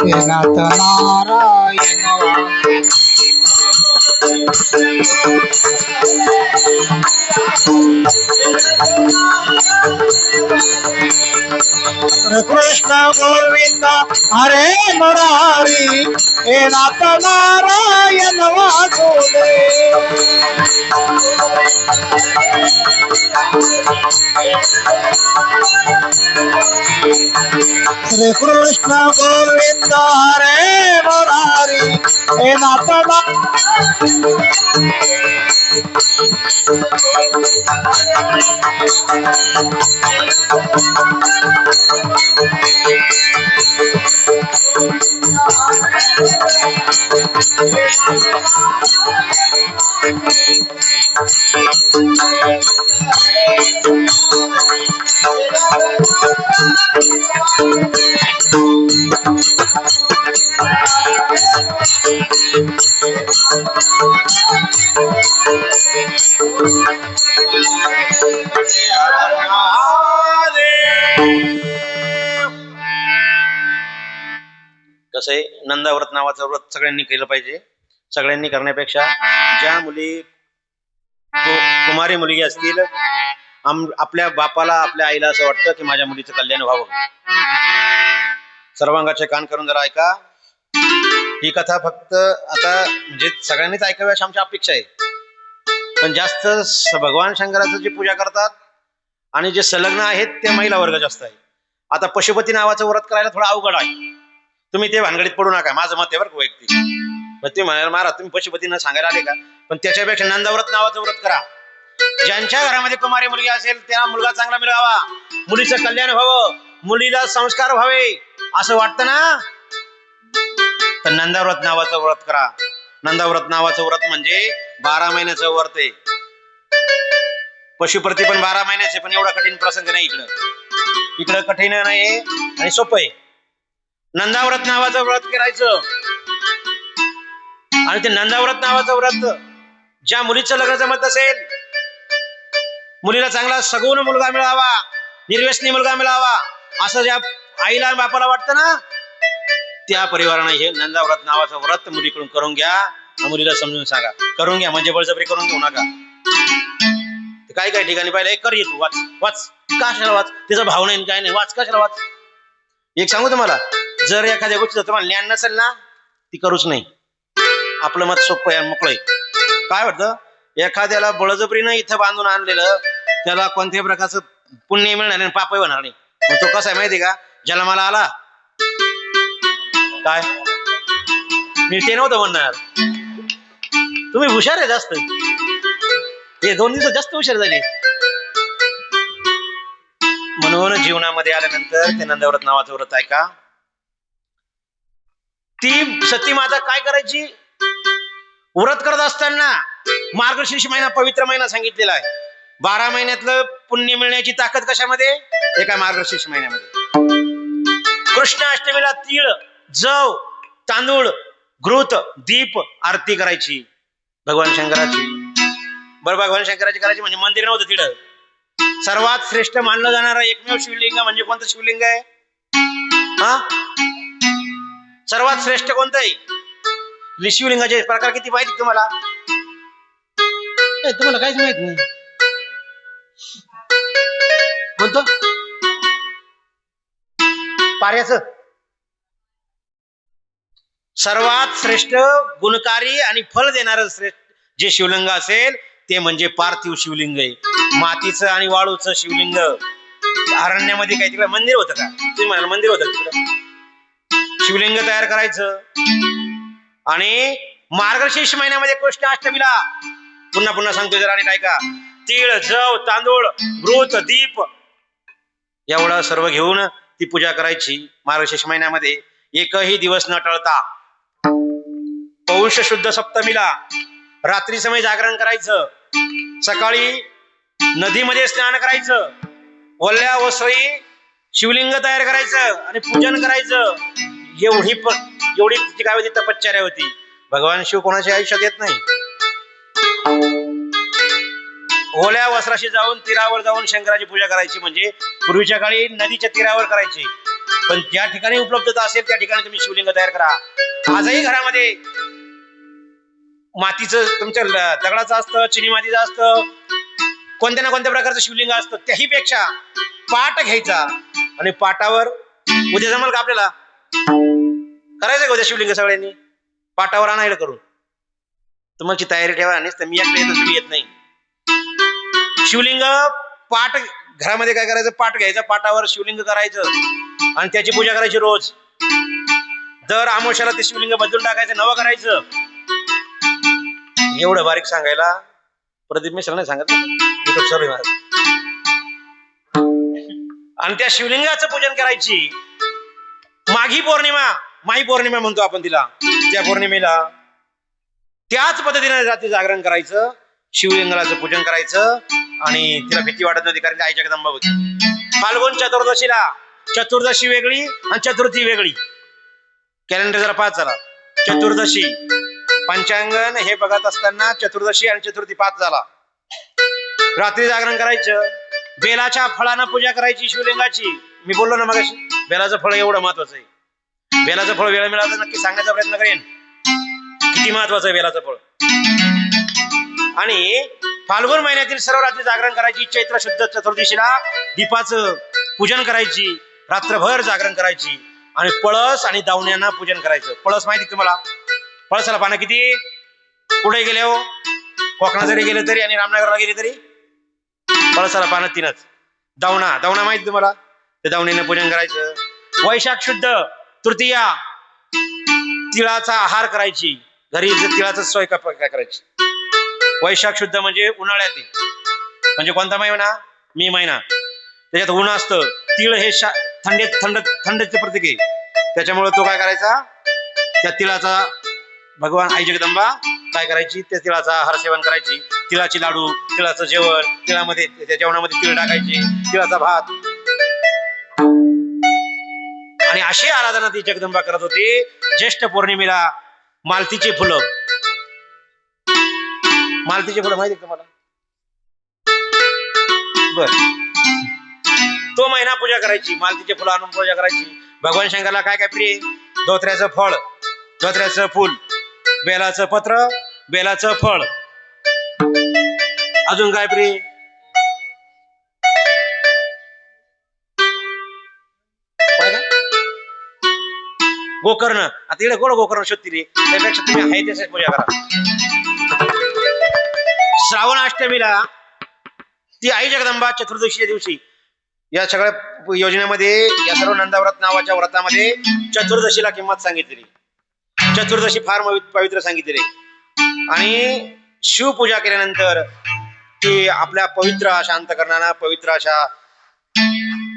हे नाथ नारायण श्री कृष्ण गोविंद हरे मुरारी हे नाथ नारायण वासुदेव. श्री कृष्ण गोविंद हरे मुरारी हे नाथ कसं आहे, नंदाव्रत नावाचं व्रत सगळ्यांनी केलं पाहिजे. सगळ्यांनी करण्यापेक्षा ज्या मुली कुमारी मुलगी असतील, आपल्या बापाला आपल्या आईला असं वाटतं की माझ्या मुलीचं कल्याण व्हावं, सर्वांगाचे कान करून जरा ऐका. ही कथा फक्त आता म्हणजे सगळ्यांनीच ऐकावी अशी आमची अपेक्षा आहे. पण जास्त भगवान शंकराचं जी पूजा करतात आणि जे संलग्न आहेत ते महिला वर्ग जास्त आहे. आता पशुपती नावाचं व्रत करायला थोडं अवघड आहे. तुम्ही ते भानगडीत पडू नका, माझं मत आहे बरं वैयक्तिक. मग तुम्ही म्हणाल महाराज तुम्ही पशुपतींना सांगायला आले का? पण त्याच्यापेक्षा नंदाव्रत नावाचं व्रत करा. ज्यांच्या घरामध्ये कुमारी मुलगी असेल त्याला मुलगा चांगला मिळावा, मुलीचं कल्याण व्हावं, मुलीला संस्कार व्हावे असं वाटतं ना, तर नंदाव्रत नावाचं व्रत करा. नंदाव्रत नावाचं व्रत म्हणजे 12 महिन्याचं व्रत आहे. पशुपती पण 12 महिन्याचे, पण एवढा कठीण प्रसंग नाही इकडं कठीण नाही आणि सोपं आहे. नंदाव्रत नावाचं व्रत करायचं. आणि ते नंदाव्रत नावाचं व्रत ज्या मुलीचं लग्न जमत असेल, मुलीला चांगला सगुण मुलगा मिळावा, निर्व्यसनी मुलगा मिळावा असं ज्या आईला आणि बापाला वाटतं ना, त्या परिवाराने हे नंदाव्रत नावाचं व्रत मुलीकडून करून घ्या. मुलीला समजून सांगा, करून घ्या म्हणजे बळजबरी करून घेऊ नका. काही काही ठिकाणी पाहिलं, कर येतो वाच वाच, कशाला वाच, त्याचा भाव नाही काय नाही, वाच कशाला वाच. एक सांगू तुम्हाला, जर एखाद्या गोष्टीचं तुम्हाला ज्ञान नसेल ना, ती करूच नाही. आपलं मत सोपं आहे, मोकळं आहे. काय वाटतं, एखाद्याला बळजबरीनं इथं बांधून आणलेलं त्याला कोणत्याही प्रकारचं पुण्य मिळणार नाही, पापही होणार नाही. मग तो कसा आहे माहिती का, ज्याला मला आला काय मी ते नव्हतं म्हणणार. तुम्ही हुशार आहे जास्त, हे 2 दिवस जास्त हुशार झाले. म्हणून जीवनामध्ये आल्यानंतर ते नंदाव्रत नावाचं व्रत ऐका. ती सती माता काय करायची, व्रत करत असताना मार्गशीर्ष महिना पवित्र महिना सांगितलेला आहे. 12 महिन्यातलं पुण्य मिळण्याची ताकद कशामध्ये? एका मार्गशीर्ष महिन्यामध्ये. कृष्ण अष्टमीला तीळ, जव, तांदूळ, घृत, दीप आरती करायची भगवान शंकराची. बरं, भगवान शंकराची करायची म्हणजे मंदिर नव्हतं तिथं. सर्वात श्रेष्ठ मानलं जाणारं एकमेव शिवलिंग म्हणजे कोणतं शिवलिंग आहे? हा, सर्वात श्रेष्ठ कोणतं आहे? शिवलिंगाचे प्रकार किती माहिती तुम्हाला? तुम्हाला काहीच माहित नाही. कोणतं? पाऱ्याचं. सर्वात श्रेष्ठ गुणकारी आणि फल देणारं श्रेष्ठ जे शिवलिंग असेल ते म्हणजे पार्थिव शिवलिंग आहे. मातीचं आणि वाळूचं शिवलिंग. अरण्यामध्ये काही तिकडे मंदिर होतं का? तुम्ही म्हणाल मंदिर होतं तिकडे. शिवलिंग तयार करायचं आणि मार्गशीर्ष महिन्यामध्ये कृष्ण अष्टमीला पुन्हा पुन्हा सांगतो जरा आणि ऐका. तीळ, जव, तांदूळ, घृत, दीप एवढं सर्व घेऊन ती पूजा करायची मार्गशीर्ष महिन्यामध्ये एकही दिवस न टळता. पौष शुद्ध सप्तमीला रात्री समय जागरण करायचं. सकाळी नदीमध्ये स्नान करायचं. ओल्या वस्त्री शिवलिंग तयार करायचं आणि पूजन करायचं. एवढी तिची काय होती? तपश्चर्या होती. भगवान शिव कोणाच्या आयुष्यात येत नाही. ओल्या वस्त्राशी जाऊन तीरावर जाऊन शंकराची पूजा करायची. म्हणजे पूर्वीच्या काळी नदीच्या तीरावर करायची. पण ज्या ठिकाणी उपलब्धता असेल त्या ठिकाणी तुम्ही शिवलिंग तयार करा. आजही घरामध्ये मातीचं तुमच्या दगडाचं असतं, चिनी मातीचं असतं, कोणत्या ना कोणत्या प्रकारचं शिवलिंग असतं. त्याही पेक्षा पाट घ्यायचा आणि पाटावर उद्या जमल का आपल्याला? करायचं का उद्या शिवलिंग सगळ्यांनी? पाटावर आणायला करून तुमची तयारी ठेवा. नुसतं मी एकटा येतो, तुम्ही येत नाही. शिवलिंग पाट घरामध्ये काय करायचं? पाट घ्यायचं, पाटावर शिवलिंग करायचं आणि त्याची पूजा करायची रोज. दर आमोशाला ते शिवलिंग बदलून टाकायचं, नवं करायचं. एवढं बारीक सांगायला प्रदीप मी सगळं सांगत युट्यूब सर्व महाराज. आणि त्या शिवलिंगाचं पूजन करायची. माघी पौर्णिमा म्हणतो आपण तिला. त्या पौर्णिमेला त्याच पद्धतीने रात्री जागरण करायचं, शिवलिंगाचं पूजन करायचं आणि तिला भीती वाटत नव्हती कारण आई जगदंबा होती. फाल्गुन चतुर्दशीला चतुर्दशी वेगळी आणि चतुर्थी वेगळी. कॅलेंडर जरा पाच झाला. चतुर्दशी पंचांगण हे बघत असताना चतुर्दशी आणि चतुर्थी पाच झाला. रात्री जागरण करायचं. बेलाच्या फळानं पूजा करायची शिवलिंगाची. मी बोललो ना मगाशी बेलाचं फळ एवढं महत्वाचं आहे. बेलाचं फळ वेळ मिळाला तर नक्की सांगायचा प्रयत्न करेन किती महत्वाचं आहे बेलाचं फळ. आणि फाल्गुन महिन्यातील सर्व रात्री जागरण करायची. चैत्र शुद्ध चतुर्दशीला दीपाचं पूजन करायची. रात्रभर जागरण करायची आणि पळस आणि दावण्यांना पूजन करायचं. पळस माहिती तुम्हाला? पळसाला पानं किती? कुठे गेले हो? कोकणा जरी गेले तरी आणि रामनगरला गेले तरी पळसाला पानं 3च. दावणा माहिती तुम्हाला? ते दावणीने पूजन करायचं. वैशाख शुद्ध तृतीया तिळाचा आहार करायची. घरी तिळाचा स्वयंपाक करायची. वैशाख शुद्ध म्हणजे उन्हाळ्यात. म्हणजे कोणता महिना? मे महिना. त्याच्यात ऊन असतं. तिळ हे थंडीचे प्रतीक आहे. त्याच्यामुळे तो काय करायचा? त्या तिळाचा भगवान आई जगदंबा काय करायची? त्या तिळाचा आहार सेवन करायची. तिळाची लाडू, तिळाचं जेवण, तिळामध्ये त्या जेवणामध्ये तिळ टाकायची, तिळाचा भात. आणि अशी आराधना ती जगदंबा करत होती. ज्येष्ठ पौर्णिमेला मालतीची फुलं माहिती तुम्हाला? बर, तो महिना पूजा करायची. मालतीचे फुलं आणून पूजा करायची. भगवान शंकरला काय काय प्रिय? धोत्र्याचं फळ, धोत्र्याचं फुल, बेलाचं पत्र, बेलाचं फळ. अजून काय प्रिय? गोकर्ण. आता इकडे कोण गोकर्ण शोधती रे? त्यापेक्षा तुम्ही आहे त्याची पूजा करा. श्रावण अष्टमीला ती आई जगदंबा चतुर्दशीच्या दिवशी या सगळ्या योजनेमध्ये या सर्व नंदाव्रत नावाच्या व्रतामध्ये चतुर्दशीला किंमत सांगितलेली. चतुर्दशी फार पवित्र सांगितलेली. आणि शिवपूजा केल्यानंतर ती आपल्या पवित्र अशा अंतकरणानं, पवित्र अशा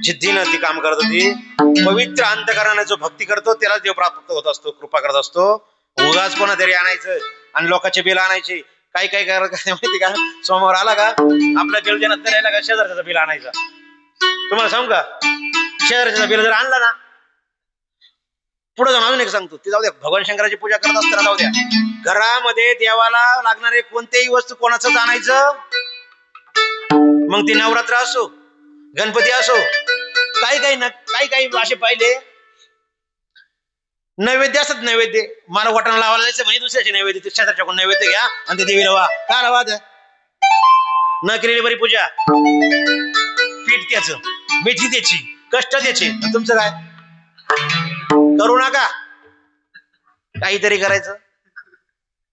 जिद्दीनं ती काम करत होती. पवित्र अंतकरणानं जो भक्ती करतो त्याला देव प्राप्त होत असतो, कृपा करत असतो. उगाच कोणा तरी आणायचं आणि लोकांचे बिल आणायचे, काही काही काय माहिती का, सोमवार आला का आपल्या बिल नंतर यायला का शेजारचा बिल आणायचा. तुम्हाला सांगू का, शेजारचा बिल जर आणला ना, पुढे जाऊन अजून एक सांगतो, ते जाऊ द्या, भगवान शंकराची पूजा करत असताना जाऊ द्या, घरामध्ये देवाला लागणारे कोणतेही वस्तू कोणाचंच आणायचं. मग ते नवरात्र असो, गणपती असो, काही काही असे पाहिले नैवेद्य असतात. नैवेद्य मला वाटण लावायला जायचं म्हणजे दुसऱ्याचे नैवेद्य, शेजारच्या कोण नैवेद्य घ्या आणि ते देवीला वा का लावा, न केलेली बरी पूजा, पीठ त्याचं, मेथी त्याची, कष्ट त्याचे, तुमचं काय करू नका, काहीतरी करायचं.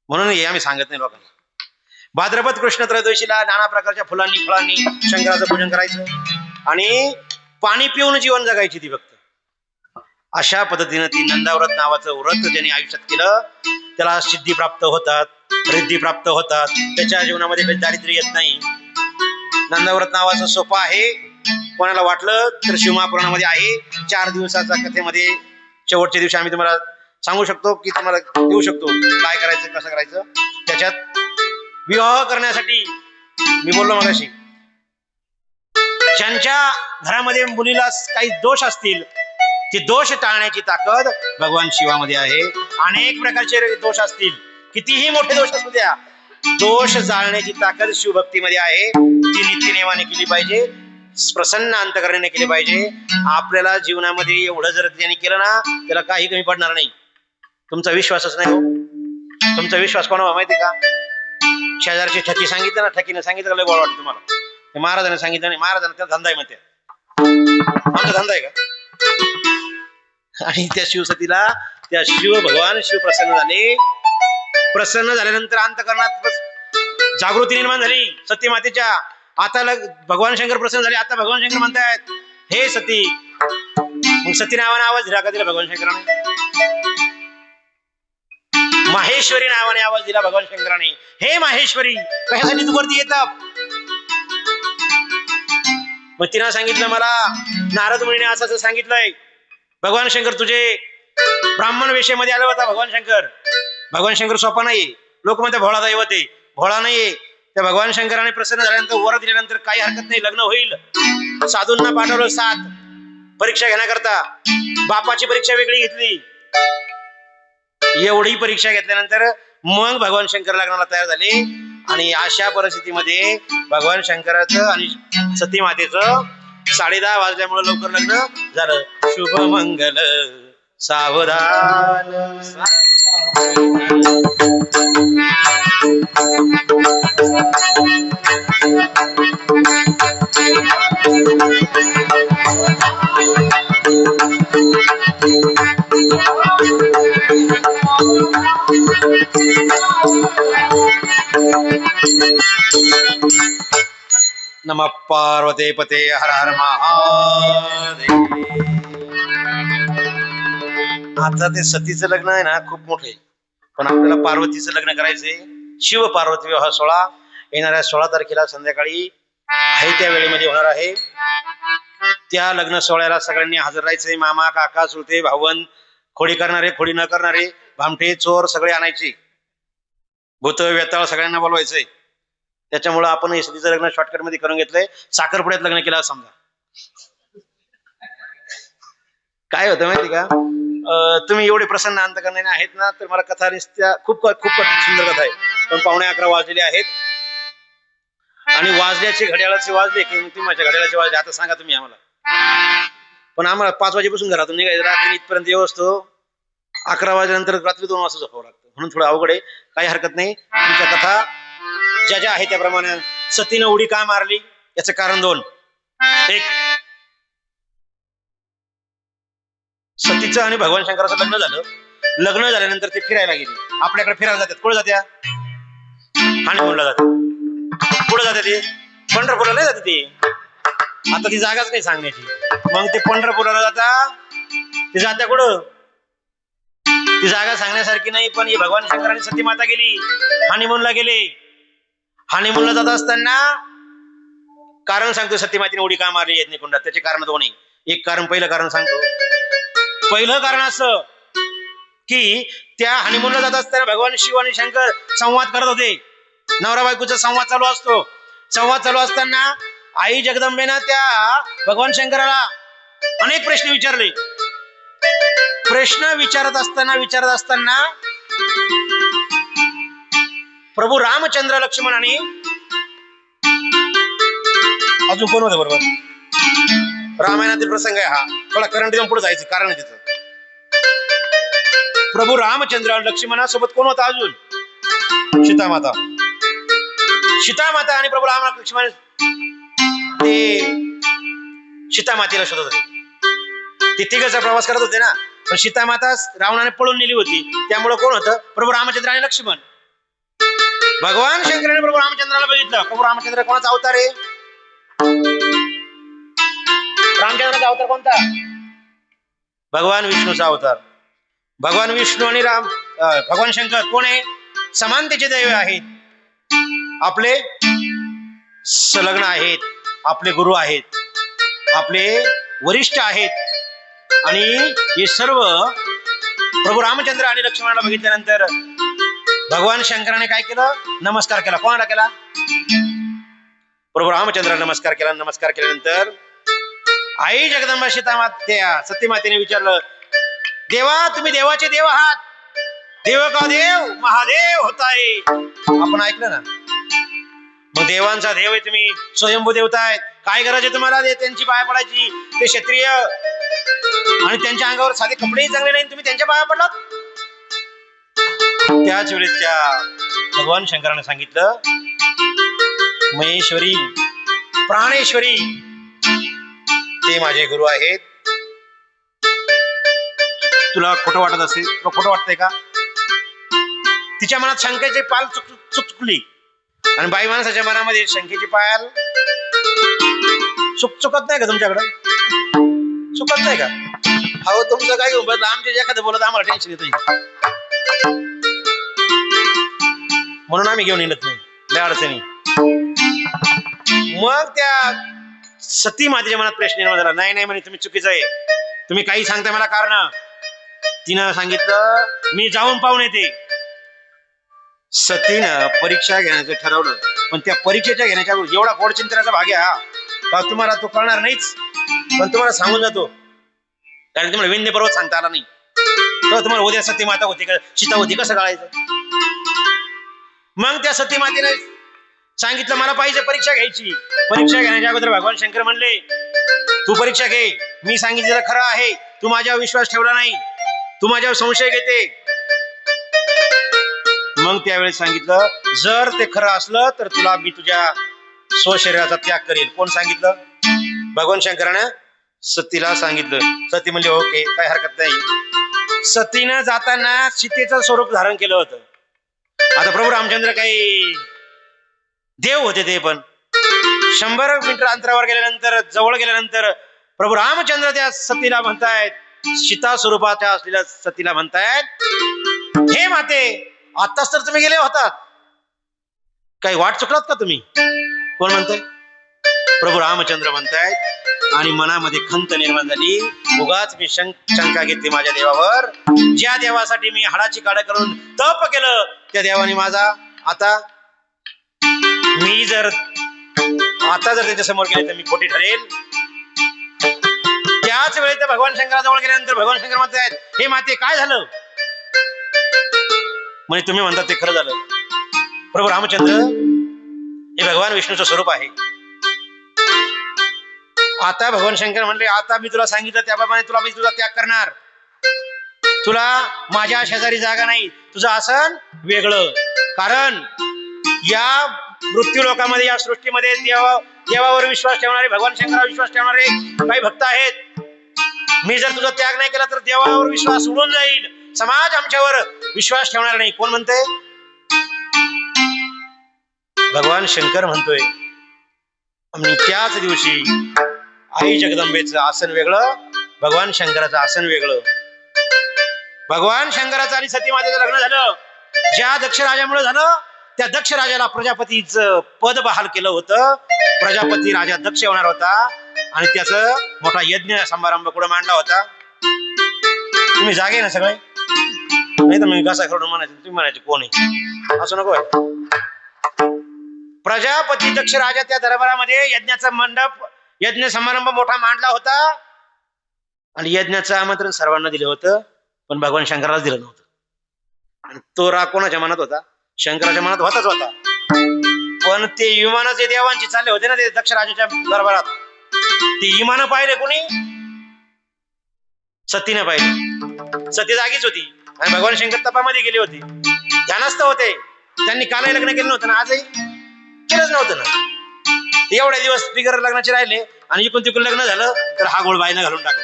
म्हणून हे आम्ही सांगत नाही लोकांना. भाद्रपद कृष्ण त्रयोदशीला नाना प्रकारच्या फुलांनी फळांनी शंकराचं पूजन करायचं आणि पाणी पिऊन जीवन जगायची ती भक्त. अशा पद्धतीनं ती नंदाव्रत नावाचं व्रत ज्यांनी आयुष्यात केलं त्याला सिद्धी प्राप्त होतात, रिद्धी प्राप्त होतात, त्याच्या जीवनामध्ये काही दारिद्र्य येत नाही. नंदाव्रत नावाचं सोपं आहे, कोणाला वाटलं तर शिवमहापुराणामध्ये आहे. 4 दिवसाच्या कथेमध्ये शेवटच्या दिवशी आम्ही तुम्हाला सांगू शकतो की तुम्हाला देऊ शकतो काय करायचं कसं करायचं. त्याच्यात विवाह करण्यासाठी मी बोललो मगाशी, ज्यांच्या घरामध्ये मुलीला काही दोष असतील ते दोष टाळण्याची ताकद भगवान शिवामध्ये आहे. अनेक प्रकारचे दोष असतील, कितीही मोठे दोष असू द्या, दोष जाळण्याची ताकद शिवभक्तीमध्ये आहे. ती नित्यनेमाने केली पाहिजे, प्रसन्न अंतकरणाने केली पाहिजे. आपल्याला जीवनामध्ये एवढं जर त्यांनी केलं ना, त्याला काही कमी पडणार नाही. तुमचा विश्वासच नाही हो. तुमचा विश्वास कोणावर माहिती का, शेजारची ठकी सांगितलं ना, ठकीने सांगितलं लय गोड वाटतं तुम्हाला, महाराजांनी सांगितलं नाही, महाराजांना त्याला धंदा आहे म्हणते, आमचा धंदा आहे का. आणि त्या शिवसतीला त्या शिव भगवान शिव प्रसन्न झाले. प्रसन्न झाल्यानंतर अंतकरणात जागृती निर्माण झाली सती मातेच्या. आता भगवान शंकर प्रसन्न झाले, आता भगवान शंकर म्हणतायत हे सती. मग सती नावाने आवाज दिला का दिला भगवान शंकराने, माहेश्वरी नावाने आवाज दिला भगवान शंकराने, हे माहेश्वरी कशासाठी तू वरती येत. मग तिनं सांगितलं मला नारद मुनीने असं सांगितलंय, भगवान शंकर तुझे ब्राह्मण वेशेमध्ये आला होता. भगवान शंकर सोपा नाही, लोक म्हणते भोळा दैवत आहे, भोळा नाहीये. त्या भगवान शंकराने प्रसन्न झाल्यानंतर वर दिल्यानंतर काही हरकत नाही, लग्न होईल. साधूंना पाठवलं 7 परीक्षा घेण्याकरता, बापाची परीक्षा वेगळी घेतली. एवढी परीक्षा घेतल्यानंतर मग भगवान शंकर लग्नाला तयार झाले. आणि अशा परिस्थितीमध्ये भगवान शंकराचं आणि सती मातेचं 10:30 वाजल्यामुळे लवकर लग्न झालं. शुभ मंगल सावधान. नमः पार्वते पते हर हर महादेव. आता ते सतीचं लग्न आहे ना खूप मोठे, पण आपल्याला पार्वतीचं लग्न करायचंय. शिव पार्वती विवाह सोहळा येणाऱ्या 16 तारखेला संध्याकाळी आहे त्या वेळेमध्ये होणार आहे. त्या लग्न सोहळ्याला सगळ्यांनी हजर राहायचंय. मामा काका चुलते भावंड, खोडी करणारे खोडी न करणारे, भामटे चोर सगळे आणायचे. भूत वेताळ सगळ्यांना बोलवायचंय. त्याच्यामुळे आपण हे सतीचं लग्न शॉर्टकट मध्ये करून घेतलंय. साखरपुड्यात लग्न केलं समजा. काय होतं माहिती का, तुम्ही एवढे प्रसन्न अंतकरणाने आहेत ना, तर मला कथा निसत्या खूप सुंदर कथा आहे. पण 11:15 वाजलेले आहेत आणि वाजल्याचे घड्याळाचे वाजले की तुम्ही माझ्या घड्याळाचे वाजले. आता सांगा तुम्ही आम्हाला, पण आम्हाला 5 वाजेपासून घरातून निघायचं, रात्री इथपर्यंत येऊ असतो 11 वाजल्यानंतर रात्री 2 वाजता झोपावं लागतं. म्हणून थोडं अवघड आहे, काही हरकत नाही. तुमच्या कथा ज्या ज्या आहे त्याप्रमाणे. सतीनं उडी का मारली याचं कारण 2. एक, सतीचं आणि भगवान शंकराचं लग्न झालं. लग्न झाल्यानंतर ते फिरायला गेले. आपल्याकडे फिरायला जातात, कुठे जात्या, हनीमूनला जातात. कुठे जाते ते, पंढरपूरला नाही जाते ते. आता ती जागाच नाही सांगण्याची. मग ते पंढरपूरला ते जात्या कुठं, ती जागा सांगण्यासारखी नाही. पण ही भगवान शंकराने सती माता गेली, हनीमूनला गेले. हनीमूनला जात असताना कारण सांगतो, सती मातेने उडी का मारली यज्ञकुंडात, त्याचे कारण 2 आहे. एक कारण, पहिलं कारण सांगतो. पहिलं कारण असं की त्या हनीमूनला जात असताना भगवान शिव आणि शंकर संवाद करत होते. नवरा बायकोचा संवाद चालू असतो. संवाद चालू असताना आई जगदंबेनं त्या भगवान शंकराला अनेक प्रश्न विचारले. प्रश्न विचारत असताना प्रभू रामचंद्र लक्ष्मण आणि अजून कोण होतं बरोबर, रामायणातील प्रसंग आहे हा. थोडा करंट देऊन पुढे जायचं कारण आहे तिथं. प्रभू रामचंद्र लक्ष्मणासोबत कोण होता अजून, सीतामाता. सीतामाता आणि प्रभू राम लक्ष्मण ते सीतामातेला शोधत होते. ते तिघांचा प्रवास करत होते ना. पण सीतामाता रावणाने पळून नेली होती. त्यामुळे कोण होतं, प्रभू रामचंद्र आणि लक्ष्मण. भगवान शंकराने प्रभू रामचंद्राला बघितलं. प्रभू रामचंद्र कोणाचा अवतार आहे, रामचंद्राचा अवतार कोणता, भगवान विष्णूचा अवतार. भगवान विष्णू आणि भगवान शंकर कोण आहे, समानतेचे दैव आहेत, आपले संलग्न आहेत, आपले गुरु आहेत, आपले वरिष्ठ आहेत. आणि हे सर्व प्रभू रामचंद्र आणि लक्ष्मणाला बघितल्यानंतर भगवान शंकराने काय केलं, नमस्कार केला. कोणाला केला, प्रभू रामचंद्राला नमस्कार केला. नमस्कार केल्यानंतर आई जगदंबा सीतामात्या सत्यमातेने विचारलं, देवा तुम्ही देवाचे देव आहात, देव का देव महादेव होताय. आपण ऐकलं ना. मग देवांचा देव आहे तुम्ही, स्वयंभू देवता आहेत. काय गरज आहे तुम्हाला त्यांची पाया पडायची, ते क्षत्रिय आणि त्यांच्या अंगावर साधे कपडेही चांगले नाही, तुम्ही त्यांच्या पाया पडलात. त्याच वेळेस त्या भगवान शंकराने सांगितलं, महेश्वरी प्राणेश्वरी ते माझे गुरु आहेत. तुला खोटं वाटत असेल, तुला खोटं वाटतंय का. तिच्या मनात शंकेची पाल चुकली आणि बाई माणसाच्या मनामध्ये शंकेची पायल चुकत नाही का, तुमच्याकडं चुकत नाही का. अहो तुमचं काय घेऊन बसलं, आमच्या एखादं बोलत आम्हाला टेन्शन येतं म्हणून आम्ही घेऊन येत नाही, लय अडचणी. मग त्या सती मातेच्या मनात प्रश्न निर्माण झाला. नाही नाही म्हणे, तुम्ही चुकीचं आहे, तुम्ही काही सांगताय मला कारण. तिनं सांगितलं, मी जाऊन पाहून येते. सतीनं परीक्षा घेण्याचं ठरवलं. पण त्या परीक्षेच्या घेण्याच्या एवढा गोड चिंतनाचा भाग आहे हा, तुम्हाला तो कळणार नाहीच. पण तुम्हाला सांगून जातो, कारण तुम्हाला विंध्य पर्वत सांगता आला नाही. तर तुम्हाला उद्या सती माता होती का सीता होती कसं कळायचं. मग त्या सती मातेने सांगितलं, मला पाहिजे परीक्षा घ्यायची. परीक्षा घेण्याच्या अगोदर भगवान शंकर म्हणले, तू परीक्षा घे, मी सांगितलेलं खरं आहे, तू माझ्यावर विश्वास ठेवला नाही, तू माझ्यावर संशय घेते. मग त्यावेळेस सांगितलं, जर ते खरं असलं तर तुला मी तुझ्या स्वशरीराचा त्याग करेल. कोण सांगितलं, भगवान शंकरानं सतीला सांगितलं. सती म्हणजे ओके, काय हरकत नाही. सतीनं जाताना सीतेचं स्वरूप धारण केलं होतं. आता प्रभू रामचंद्र काही देव होते, ते पण 100 मीटर अंतरावर गेल्यानंतर, जवळ गेल्यानंतर प्रभू रामचंद्र त्या सतीला म्हणतायत, सीता स्वरूपाच्या असलेल्या सतीला म्हणतायत, हे माते आताच तर तुम्ही गेले होतात, काही वाट चुकलात का तुम्ही. कोण म्हणताय, प्रभू रामचंद्र म्हणतायत. आणि मनामध्ये खंत निर्माण झाली. उगाच मी शंका घेतली माझ्या देवावर, ज्या देवासाठी मी हाडाची काढ करून तप केलं, त्या देवाने माझा आता मी जर त्याच्या समोर गेले तर मी खोटी ठरेल. त्याच वेळी त्या भगवान शंकराजवळ गेल्यानंतर भगवान शंकर म्हणतायत, हे माते काय झालं. म्हणजे तुम्ही म्हणतात ते खरं झालं. प्रभू रामचंद्र हे भगवान विष्णूचं स्वरूप आहे. आता भगवान शंकर म्हणले, आता मी तुला सांगितलं त्याप्रमाणे तुला मी तुझा त्याग करणार. तुला माझ्या शेजारी जागा नाही, तुझं आसन वेगळं. कारण या मृत्यू लोकांमध्ये, या सृष्टीमध्ये देवावर विश्वास ठेवणारे, भगवान शंकरावर विश्वास ठेवणारे काही भक्त आहेत. मी जर तुझा त्याग नाही केला तर देवावर विश्वास उडून जाईल, समाज आमच्यावर विश्वास ठेवणार नाही. कोण म्हणतोय, भगवान शंकर म्हणतोय. आणि त्याच दिवशी आई जगदंबेचं आसन वेगळं, भगवान शंकराचं आसन वेगळं. भगवान शंकराचं आणि सती मातेचं लग्न झालं. ज्या दक्ष राजामुळे झालं, त्या दक्ष राजाला प्रजापतीचं पद बहाल केलं होतं. प्रजापती राजा दक्ष होणार होता आणि त्याचं मोठा यज्ञ समारंभ कुठं मांडला होता. तुम्ही जागे ना सगळे, नाही तर मी घसा खरडून म्हणायचं, तुम्ही म्हणायचे कोण आहे, असं नको आहे. प्रजापती दक्ष राजा त्या दरबारामध्ये यज्ञाचा मंडप, यज्ञ समारंभ मोठा मांडला होता आणि यज्ञाचं आमंत्रण सर्वांना दिलं होतं, पण भगवान शंकराला दिलं नव्हतं. आणि तो राग कोणाच्या मनात होता? शंकराच्या मनात होताच होता. पण ते विमान जे देवांचे चालले होते ना ते दक्ष राजाच्या दरबारात, ते विमान पाहिले कोणी? सतीने पाहिले. सती जागीच होती आणि भगवान शंकर तपामध्ये गेले होते, ध्यानस्थ होते. त्यांनी कालही लग्न केलं नव्हतं ना, आजही केलंच नव्हतं ना. एवढे दिवस बिगर लग्नाचे राहिले आणि इकडून तिकडून लग्न झालं तर हा गोळ बाईनं घालून टाकला.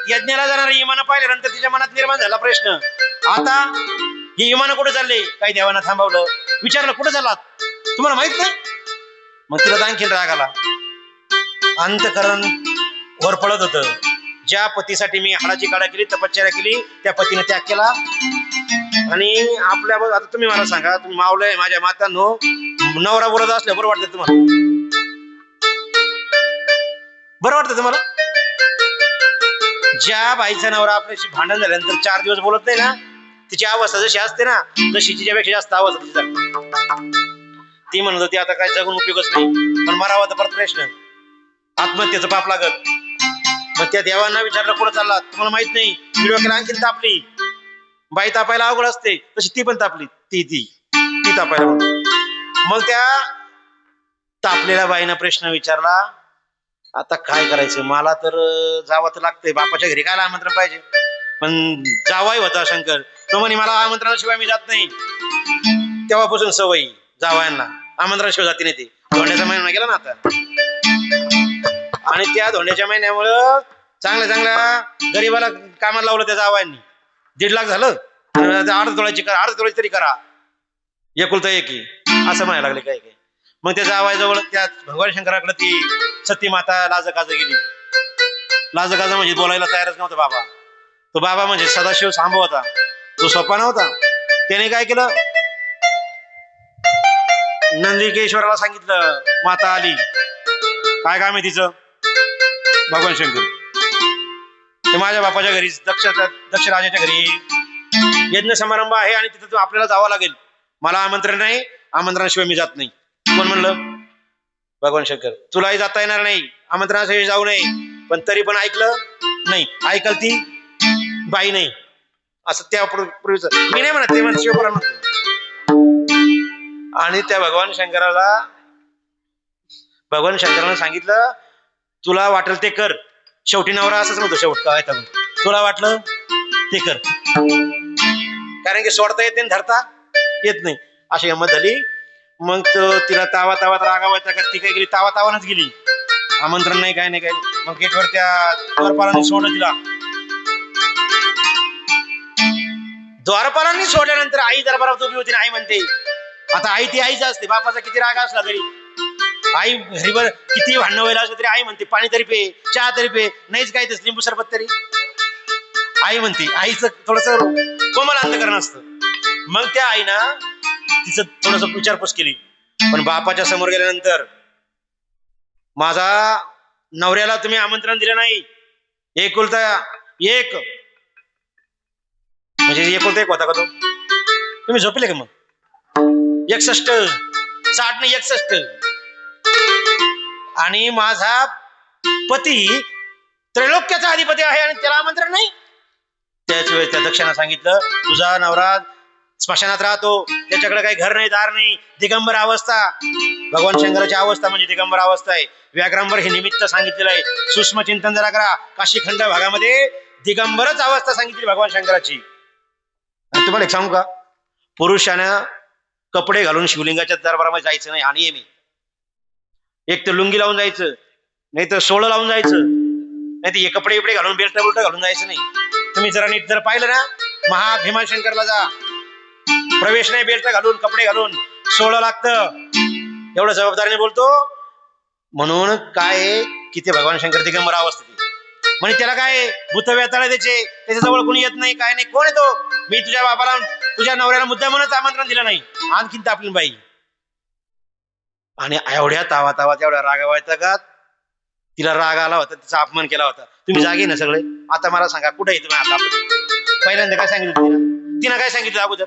यज्ञाला जाणारे विमान पाहिल्यानंतर तिच्या मनात निर्माण झाला प्रश्न, आता ही विमान कुठे चालले? काही देवांना थांबवलं, विचारलं कुठे चाललात, तुम्हाला माहित नाही? मग तिला आणखीन राग आला. अंतकरण वर पडत होतं. ज्या पतीसाठी मी हाडाची काढा केली, तपश्चर्या केली, त्या पतीने त्याग केला. आणि आपल्या आता तुम्ही मला सांगा, तुम्ही मावलंय माझ्या मातांनो, नवरा बोलत असल्या बरं वाटतं तुम्हाला? बरं वाटतं तुम्हाला? ज्या बाईचा नवरा आपल्याशी भांडण झाल्यानंतर 4 दिवस बोलत नाही ना, तिची अवस्था जशी असते ना, तशी तिच्यापेक्षा जास्त अवस्था तिची झाली. ती म्हणत होती आता काय जगून उपयोगच नाही, पण मरावा तर परत प्रश्न, आत्महत्येचं पाप लागत. मग त्या देवांना विचारलं कुठं चालला, तुम्हाला माहित नाही? डोक्याला आणखीन तापली. बाई तापायला अवघड असते, तशी ती पण तापली. ती तापायला म्हणून. मग त्या तापलेल्या बाईनं प्रश्न विचारला, आता काय करायचं? मला तर जावं तर लागतंय, बापाच्या घरी काय आमंत्रण पाहिजे, पण जावाई होता शंकर, तो म्हणे मला आमंत्रणाशिवाय मी जात नाही. तेव्हापासून सवयी जावयांना आमंत्रणाशिवाय जाती नाही. ते धोंड्याचा महिना गेला ना आता, आणि त्या धोंड्याच्या महिन्यामुळं चांगल्या गरीबाला कामाला लावलं त्या जावयांनी. 1.5 लाख झालं, अर्ध तोळ्याची तरी करा, एकुलता एकी असं म्हणायला लागले काय. मग त्या जावयाजवळ त्या भगवान शंकराकडे ती सती माता लाजकाज गेली. लाजकाज म्हणजे बोलायला तयारच नव्हता बाबा. तो बाबा म्हणजे सदाशिव सांब होता, तो सोपा नव्हता. त्याने काय केलं, नंदिकेश्वराला सांगितलं, माता आली, काय काम आहे तिचं? भगवान शंकर ते माझ्या बापाच्या घरी, दक्ष राजाच्या घरी यज्ञ समारंभ आहे आणि तिथं आपल्याला जावं लागेल. मला आमंत्रण नाही, आमंत्रणाशिवाय मी जात नाही. कोण म्हणलं? भगवान शंकर. तुलाही जाता येणार नाही, आमंत्रणाशिवाय जाऊ नये. पण तरी पण ऐकलं नाही. ऐकल ती बाई नाही, असं त्या पूर्वीच मी नाही म्हणत, ते म्हणत शिवपुराण म्हणतो. आणि त्या भगवान शंकरानं सांगितलं, तुला वाटेल ते कर. शेवटी नवरा असंच म्हणतो, शेवट काय तुला वाटलं ते कर, कारण की सोडता येते धरता येत नाही, अशी गंमत झाली. मग तिला तावात रागावायचा का, ती काय गेली तावानच गेली. आमंत्रण नाही, काय नाही. मग गेटवर त्या द्वारपालांनी सोडलं तिला. द्वारपालांनी सोडल्यानंतर आई दरबारात उभी होती. आई म्हणते, आता आई ती आईच असते, बापाचा किती राग असला तरी, आई घरीवर किती भांडणं व्हायला असलं तरी आई म्हणते पाणी तरी पे, चहा तरी पे, नाहीच काय तस लिंबू सरबत तरी आई म्हणते. आईचं थोडस कोमल अंतकरण असतं. मग त्या आईना तिचं थोडस विचारपूस केली. पण बापाच्या समोर गेल्यानंतर, माझा नवऱ्याला तुम्ही आमंत्रण दिलं नाही, एकुलता एक म्हणजे एकुलता एक होता का तो? तुम्ही झोपले का? मग 61, 60 नाही 61. आणि माझा पती त्रैलोक्याचा अधिपती आहे आणि त्याला आमंत्रण नाही. त्याच वेळेस त्या दक्षाने सांगितलं, तुझा नवरा स्मशानात राहतो, त्याच्याकडे काही घर नाही, दार नाही, दिगंबर अवस्था. भगवान शंकराची अवस्था म्हणजे दिगंबर अवस्था आहे. व्याघ्रांबर हे निमित्त सांगितलेलं आहे. सूक्ष्म चिंतन जरा करा. काशीखंड भागामध्ये दिगंबरच अवस्था सांगितली भगवान शंकराची. आणि तुम्हाला एक सांगू का, पुरुषानं कपडे घालून शिवलिंगाच्या दरबारामध्ये जायचं नाही हा नियम आहे. एक तर लुंगी लावून जायचं, नाही तर सोळं लावून जायचं, नाही तर हे कपडे बिपडे घालून बेल्ट घालून जायचं नाही. तुम्ही जरा नीट जर पाहिलं ना, भीमाशंकरला जा, प्रवेश नाही बेल्ट घालून, कपडे घालून, सोळं लागतं. एवढं जबाबदारीने बोलतो. म्हणून काय की ते भगवान शंकर दिगंबर अवस्था म्हणजे त्याला काय भूत व्यताळ त्याचे, त्याच्याजवळ कोणी येत नाही, काय नाही. कोण येतो? मी तुझ्या बाबाला, तुझ्या नवऱ्याला मुद्दामूनच आमंत्रण दिलं नाही. आणखीन तापली बाई. आणि एवढ्या तावात एवढ्या रागावायचा का, तिला राग आला होता, तिचा अपमान केला होता. तुम्ही जागे ना सगळे? आता मला सांगा कुठे आहे तुम्ही? आता पहिल्यांदा काय सांगितलं तिनं काय सांगितलं अगोदर?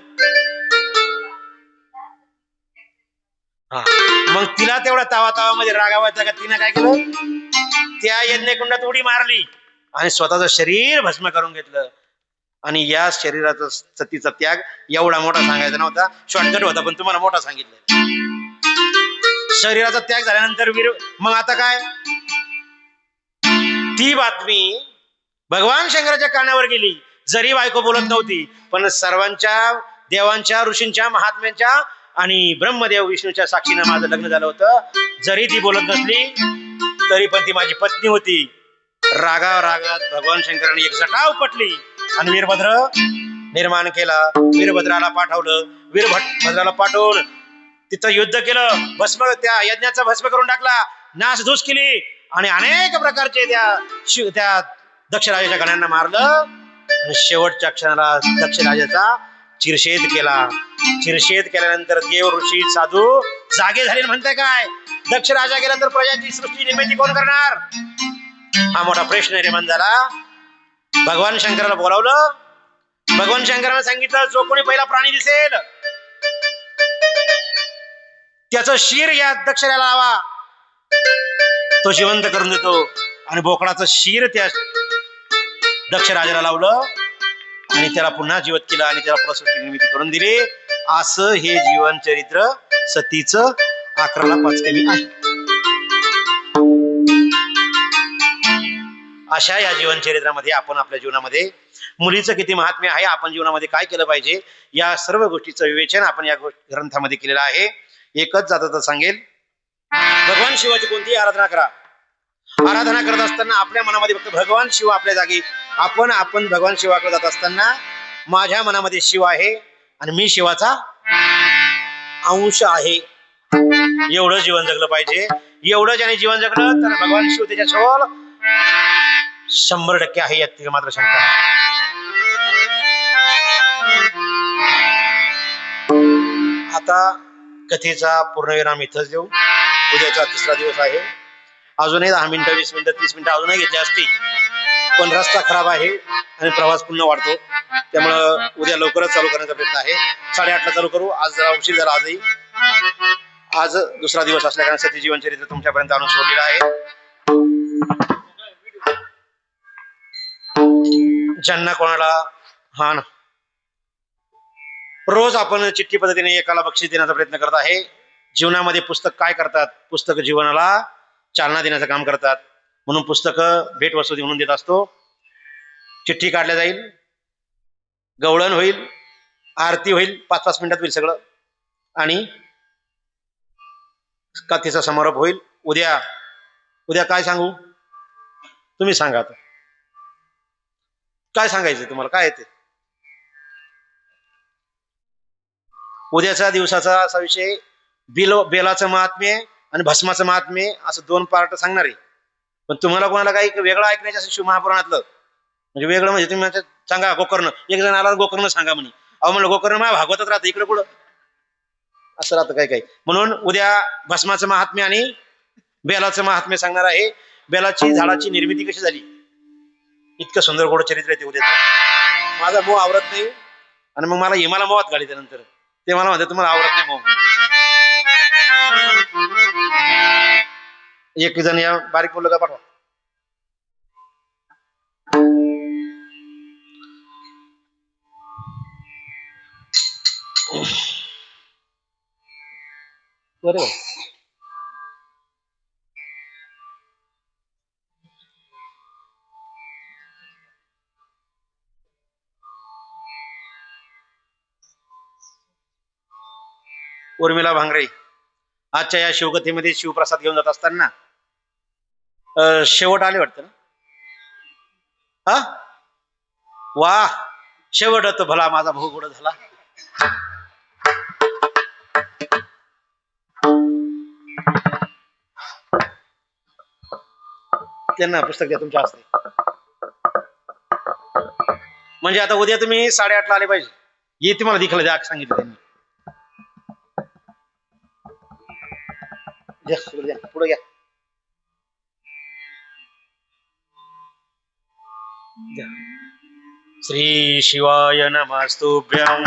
हा, मग तिला तेवढा तावा तावामध्ये रागावायचा का तिने काय केलं, त्या यज्ञकुंडात उडी मारली आणि स्वतःचं शरीर भस्म करून घेतलं. आणि या शरीराचा सतीचा त्याग एवढा मोठा सांगायचा नव्हता, शॉर्टकट होता, पण तुम्हाला मोठा सांगितलं. शरीराचा त्याग झाल्यानंतर मग आता काय, ती बातमी भगवान शंकराच्या कानावर गेली. जरी बायको बोलत नव्हती, पण सर्वांच्या देवांच्या ऋषींच्या महात्म्यांच्या आणि ब्रह्मदेव विष्णूच्या साक्षीनं माझं लग्न झालं होतं. जरी ती बोलत नसली तरी पण ती माझी पत्नी होती. रागात भगवान शंकराने एक जटाव पटली आणि वीरभद्र निर्माण केला. वीरभद्राला पाठवलं. वीरभद्राला पाठवून तिथं युद्ध केलं. भस्म, त्या यज्ञाचा भस्म करून टाकला, नासधूस केली आणि अनेक प्रकारचे त्या दक्षराजाच्या गण्यांना मारलं. आणि शेवटच्या क्षणाला दक्षराजाचा चिरशेद केला. चिरशेद केल्यानंतर देव ऋषी साधू जागे झाले. म्हणताय काय, दक्ष राजा गेल्यानंतर प्रजाची सृष्टी निर्मिती कोण करणार, हा मोठा प्रश्न निर्माण झाला. भगवान शंकराला बोलावलं. भगवान शंकराने सांगितलं, जो कोणी पहिला प्राणी दिसेल त्याचं शिर या दक्षराला लावा, तो जिवंत करून देतो. आणि बोकडाचं शिर त्या दक्ष राजाला लावलं आणि त्याला पुन्हा जिवंत केलं आणि त्याला प्रसृष्टी निर्मिती करून दिली. असं हे जीवन चरित्र सतीचं 11:05 आहे. अशा या जीवन चरित्रामध्ये आपण आपल्या जीवनामध्ये मुलीचं किती महात्म्य आहे, आपण जीवनामध्ये काय केलं पाहिजे, या सर्व गोष्टीचं विवेचन आपण या ग्रंथामध्ये केलेलं आहे. एकच जाता सांगेल, भगवान शिवाची कोणतीही आराधना करा. आराधना करत असताना आपल्या मनामध्ये फक्त भगवान शिव आपल्या जागी, आपण भगवान शिवाकडे जात असताना माझ्या मनामध्ये शिव आहे आणि मी शिवाचा अंश आहे, एवढं जीवन जगलं पाहिजे. एवढं ज्याने जीवन जगलं तर भगवान शिव त्याच्याजवळ 100% आहे, यात मात्र शंका नाही. आता कथेचा पूर्णविराम इथंच देऊ. उद्याचा 3रा दिवस आहे. अजूनही 10 मिनिटं 20 मिनिटं 30 मिनिटं अजूनही घेतली असती, पण रस्ता खराब आहे आणि प्रवास पुन्हा वाढतो. त्यामुळं उद्या लवकरच चालू करण्याचा प्रयत्न आहे. 8:30ला चालू करू. आज जरा उशीर झाला. आज 2रा दिवस असल्या कारण सती जीवन चरित्र तुमच्यापर्यंत आणून सोडलेलं आहे. ज्यांना कोणाला रोज आपण चिठ्ठी पद्धतीने एकाला बक्षीस देण्याचा प्रयत्न करत आहे. जीवनामध्ये पुस्तक काय करतात, पुस्तक जीवनाला चालना देण्याचं काम करतात. म्हणून पुस्तकं भेटवस्तू म्हणून देत असतो. चिठ्ठी काढल्या जाईल, गवळण होईल, आरती होईल, 5-5 मिनिटात होईल सगळं, आणि कथेचा समारोप होईल. उद्या काय सांगू, तुम्ही सांगा. आता काय सांगायचं तुम्हाला, काय येते उद्याच्या दिवसाचा असा विषय, बेलाचं महात्म्य आणि भस्माचं महात्म्य, असं 2 पार्ट सांगणार आहे. पण तुम्हाला कोणाला काही वेगळं ऐकण्याचं असेल शिवमहापुराणातलं, म्हणजे वेगळं म्हणजे तुम्ही सांगा गोकर्ण, एक जण आला गोकर्ण सांगा म्हणे. अहो म्हणलं गोकर्ण माझ्या भागवतात राहतं, इकडे कुठं असं राहतं काही. म्हणून उद्या भस्माचं महात्म्य आणि बेलाचं महात्म्य सांगणार आहे. बेलाची झाडाची निर्मिती कशी झाली, इतकं सुंदर गोड चरित्र आहे ते उद्याचं. माझा मोह आवरत नाही आणि मग मला मोहात घाली. त्यानंतर ते मला म्हणते तुम्हाला आवडत नाही मोह. एक जण या बारीक मुलगा पाठवा. बरोबर, उर्मिला भांगरे आजच्या या शिवकथेमध्ये शिवप्रसाद घेऊन जात असताना शेवट आले वाटतं ना. वा, शेवट तो भला माझा भाऊ गोड झाला. त्यांना पुस्तक द्या तुमच्या हस्ते. म्हणजे आता उद्या तुम्ही 8:30ला आले पाहिजे. हे तुम्हाला दिखलं द्या सांगितलं त्यांनी. पुढे घ्या. श्री शिवाय नमस्तुभ्यं.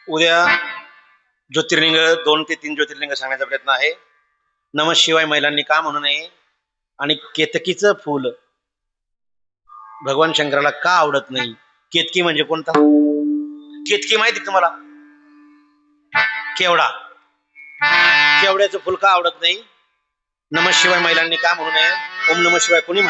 उद्या ज्योतिर्लिंग 2 ते 3 ज्योतिर्लिंग सांगण्याचा प्रयत्न आहे. नमः शिवाय महिलांनी का म्हणू नये आणि केतकीचं फूल भगवान शंकराला का आवडत नाही. केतकी म्हणजे कोणता? केतकी माहिती तुम्हाला? केवडा. केवड्याचं फुल का आवडत नाही? नमः शिवाय महिलांनी का म्हणू नये. ओम नमः शिवाय कोणी म्हणा